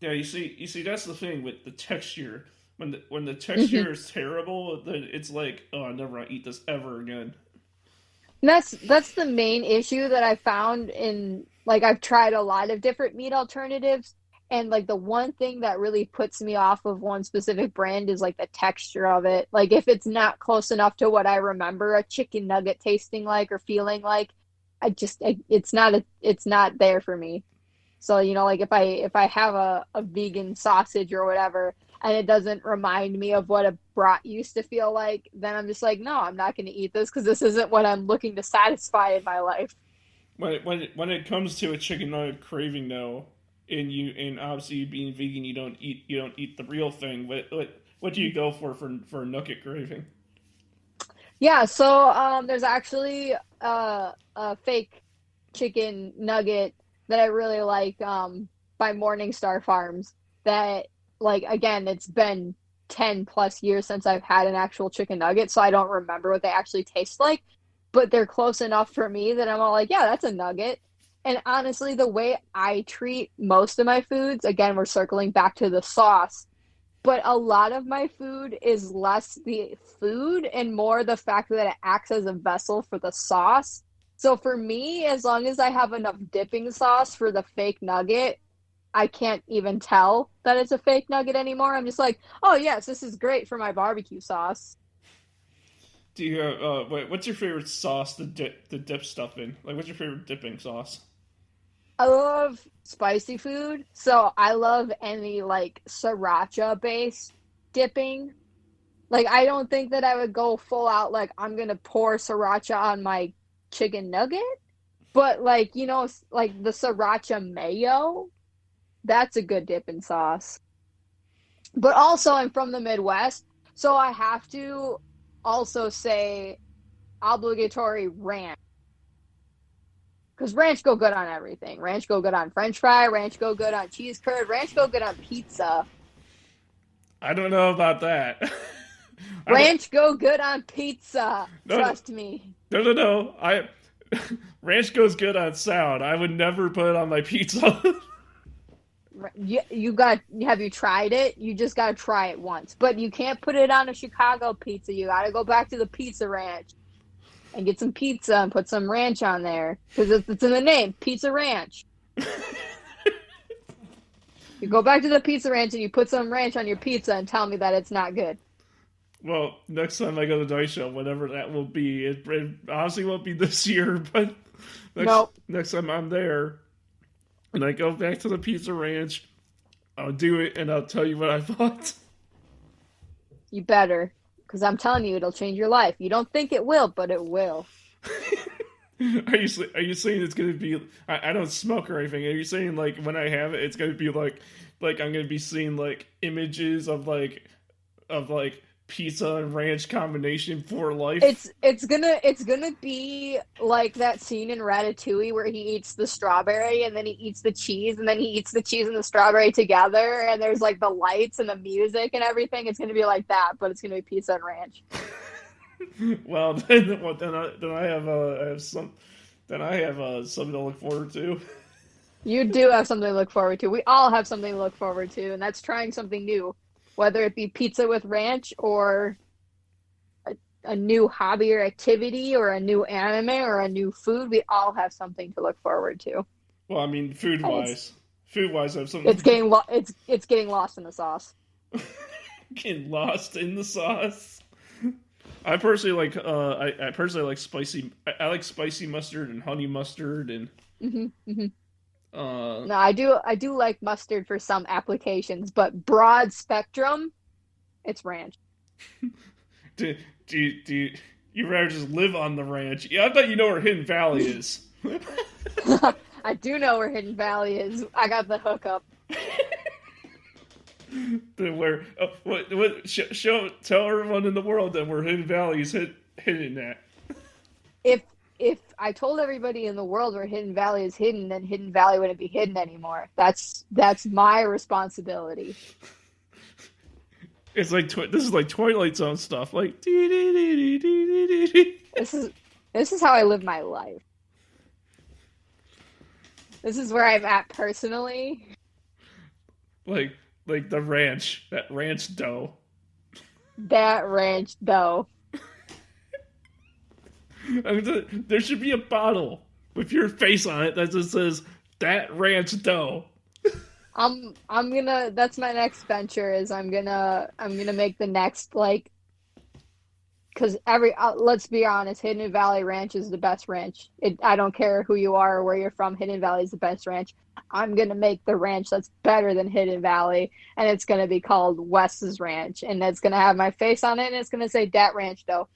Yeah, you see that's the thing with the texture. When the Hmm. texture is terrible, then it's like, oh, I never want to eat this ever again. That's the main issue that I found in like I've tried a lot of different meat alternatives and like the one thing that really puts me off of one specific brand is like the texture of it. Like if it's not close enough to what I remember a chicken nugget tasting like or feeling like, it's not there for me. So, like if I have a vegan sausage or whatever and it doesn't remind me of what a brat used to feel like, then I'm just like, no, I'm not going to eat this because this isn't what I'm looking to satisfy in my life. When it comes to a chicken nugget craving though, and obviously you being vegan, you don't eat the real thing. What do you go for a nugget craving? Yeah, so there's actually a fake chicken nugget that I really like by Morningstar Farms that like again it's been 10 plus years since I've had an actual chicken nugget, so I don't remember what they actually taste like, but they're close enough for me that I'm all like, yeah, that's a nugget. And honestly, the way I treat most of my foods, again, we're circling back to the sauce, but a lot of my food is less the food and more the fact that it acts as a vessel for the sauce. So for me, as long as I have enough dipping sauce for the fake nugget, I can't even tell that it's a fake nugget anymore. I'm just like, oh yes, this is great for my barbecue sauce. Do you what's your favorite sauce to dip stuff in? Like, what's your favorite dipping sauce? I love spicy food, so I love any like sriracha based dipping. Like I don't think that I would go full out like I'm gonna pour sriracha on my chicken nugget, but like like the sriracha mayo, that's a good dipping sauce. But also I'm from the Midwest, so I have to also say obligatory ranch. Because ranch go good on everything. Ranch go good on French fry. Ranch go good on cheese curd. Ranch go good on pizza. I don't know about that. Ranch go good on pizza. No, Trust me. no. Ranch goes good on salad. I would never put it on my pizza. Have you tried it? You just got to try it once. But you can't put it on a Chicago pizza. You got to go back to the Pizza Ranch and get some pizza and put some ranch on there. Because it's in the name, Pizza Ranch. You go back to the Pizza Ranch and you put some ranch on your pizza and tell me that it's not good. Well, next time I go to Dice Show, whatever that will be, it honestly won't be this year, but next time I'm there and I go back to the Pizza Ranch, I'll do it and I'll tell you what I thought. You better, because I'm telling you, it'll change your life. You don't think it will, but it will. Are you saying it's going to be... I don't smoke or anything. Are you saying, like, when I have it, it's going to be, like I'm going to be seeing, like, images of pizza and ranch combination for life? It's gonna be like that scene in Ratatouille where he eats the strawberry and then he eats the cheese and then he eats the cheese and the strawberry together and there's, like, the lights and the music and everything. It's gonna be like that, but it's gonna be pizza and ranch. Well, then I have something to look forward to. You do have something to look forward to. We all have something to look forward to, and that's trying something new, whether it be pizza with ranch or a new hobby or activity or a new anime or a new food. We all have something to look forward to. Well, I mean, food-wise, I have something. It's getting lost in the sauce. Getting lost in the sauce. I personally like I personally like spicy. I like spicy mustard and honey mustard and. No, I do like mustard for some applications, but broad spectrum, it's ranch. do you rather just live on the ranch? Yeah, I bet you know where Hidden Valley is. I do know where Hidden Valley is. I got the hookup. Tell everyone in the world then where Hidden Valley is hidden at. If I told everybody in the world where Hidden Valley is hidden, then Hidden Valley wouldn't be hidden anymore. That's my responsibility. It's like this is like Twilight Zone stuff. Like this is how I live my life. This is where I'm at personally. Like the ranch, that ranch dough. That ranch dough. There should be a bottle with your face on it that just says that ranch dough. That's my next venture is I'm gonna make the next, like, because let's be honest, Hidden Valley Ranch is the best ranch. I don't care who you are or where you're from, Hidden Valley is the best ranch. I'm gonna make the ranch that's better than Hidden Valley, and it's gonna be called Wes's Ranch, and it's gonna have my face on it, and it's gonna say Dat Ranch dough.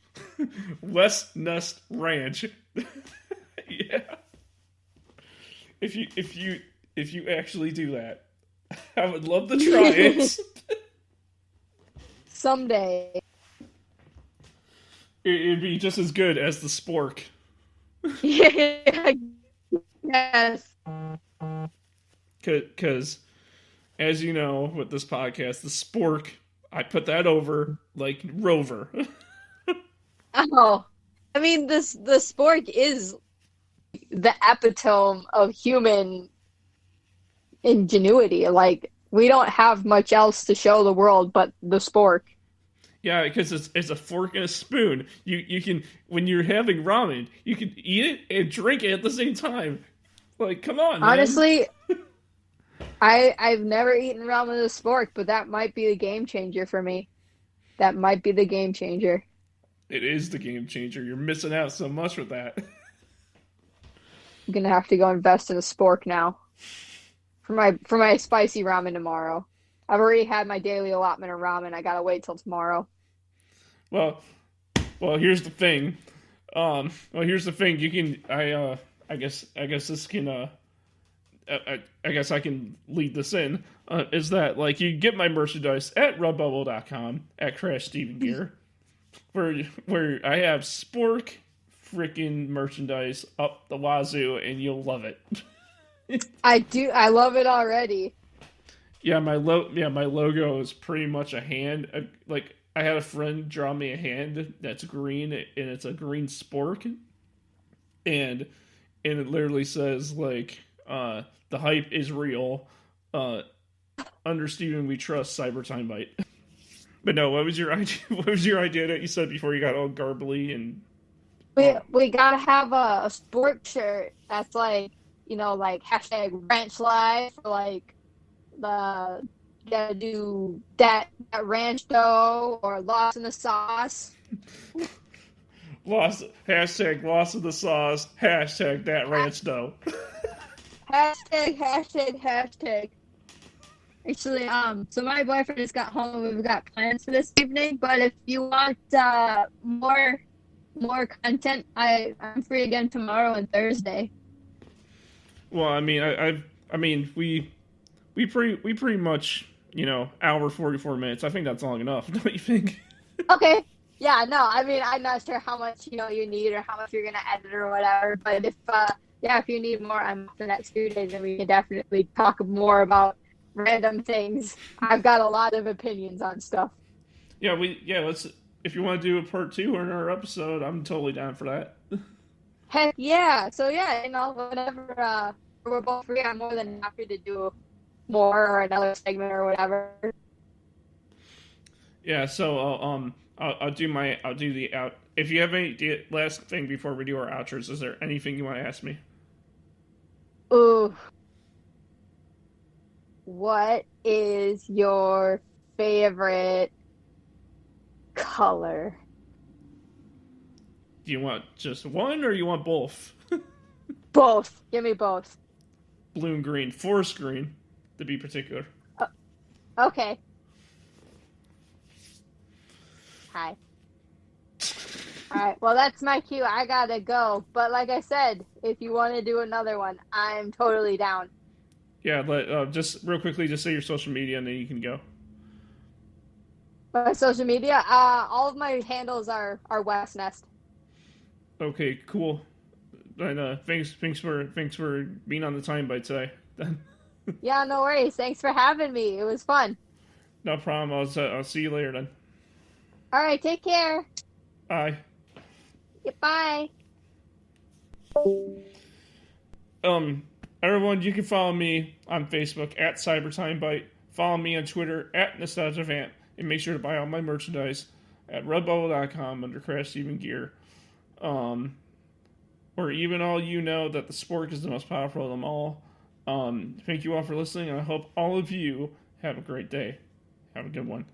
Wesnes Ranch. Yeah. If you actually do that, I would love to try it. Someday. It'd be just as good as the spork. Yeah. Yes. Because, as you know, with this podcast, the spork, I put that over like Rover. Oh, I mean, the spork is the epitome of human ingenuity. Like, we don't have much else to show the world but the spork. Yeah, because it's a fork and a spoon. You can, when you're having ramen, you can eat it and drink it at the same time. Like, come on, man. Honestly, I've never eaten ramen with a spork, but that might be the game changer for me. That might be the game changer. It is the game changer. You're missing out so much with that. I'm gonna have to go invest in a spork now for my spicy ramen tomorrow. I've already had my daily allotment of ramen. I gotta wait till tomorrow. Well, here's the thing. You can. I guess this can. I guess I can lead this in. Is that, like, you can get my merchandise at redbubble.com at Crash Steven Gear, where I have spork, freaking merchandise up the wazoo, and you'll love it. I do. I love it already. Yeah, my logo is pretty much a hand. Like I had a friend draw me a hand that's green, and it's a green spork, and it literally says like the hype is real. Under Steven we trust Cyber Timebite. But no, what was your idea? What was your idea that you said before you got all garbly and? We gotta have a sport shirt that's like, like hashtag ranch life, or like the gotta do that ranch dough or lost in the sauce. Hashtag loss of the sauce. Hashtag that ranch dough. Hashtag. Actually, so my boyfriend just got home and we've got plans for this evening, but if you want more content, I'm free again tomorrow and Thursday. Well, I mean, we pretty much, hour 44 minutes. I think that's long enough. Don't you think? Okay. Yeah, no, I mean, I'm not sure how much, you need or how much you're going to edit or whatever, but if you need more, I'm the next few days and we can definitely talk more about random things. I've got a lot of opinions on stuff. Yeah, let's, if you want to do a part 2 or another episode, I'm totally down for that. Heck yeah. So yeah, whenever we're both free, I'm more than happy to do more or another segment or whatever. Yeah, so I'll do the out. If you have any last thing before we do our outros, is there anything you want to ask me? Ooh. What is your favorite color? Do you want just one or you want both? Both. Give me both. Blue and green. Forest green, to be particular. Okay. Hi. Alright, well that's my cue. I gotta go. But like I said, if you want to do another one, I'm totally down. Yeah, just real quickly, just say your social media and then you can go. My social media, all of my handles are Wesnes. Okay, cool. And thanks for being on the Timebite today. Yeah, no worries. Thanks for having me. It was fun. No problem. I'll see you later then. All right, take care. Bye. Bye. Everyone, you can follow me on Facebook at CyberTimeBite. Follow me on Twitter at NostalgiaVamp, and make sure to buy all my merchandise at redbubble.com under Crash Steven Gear. Or even all you know that the Spork is the most powerful of them all. Thank you all for listening, and I hope all of you have a great day. Have a good one.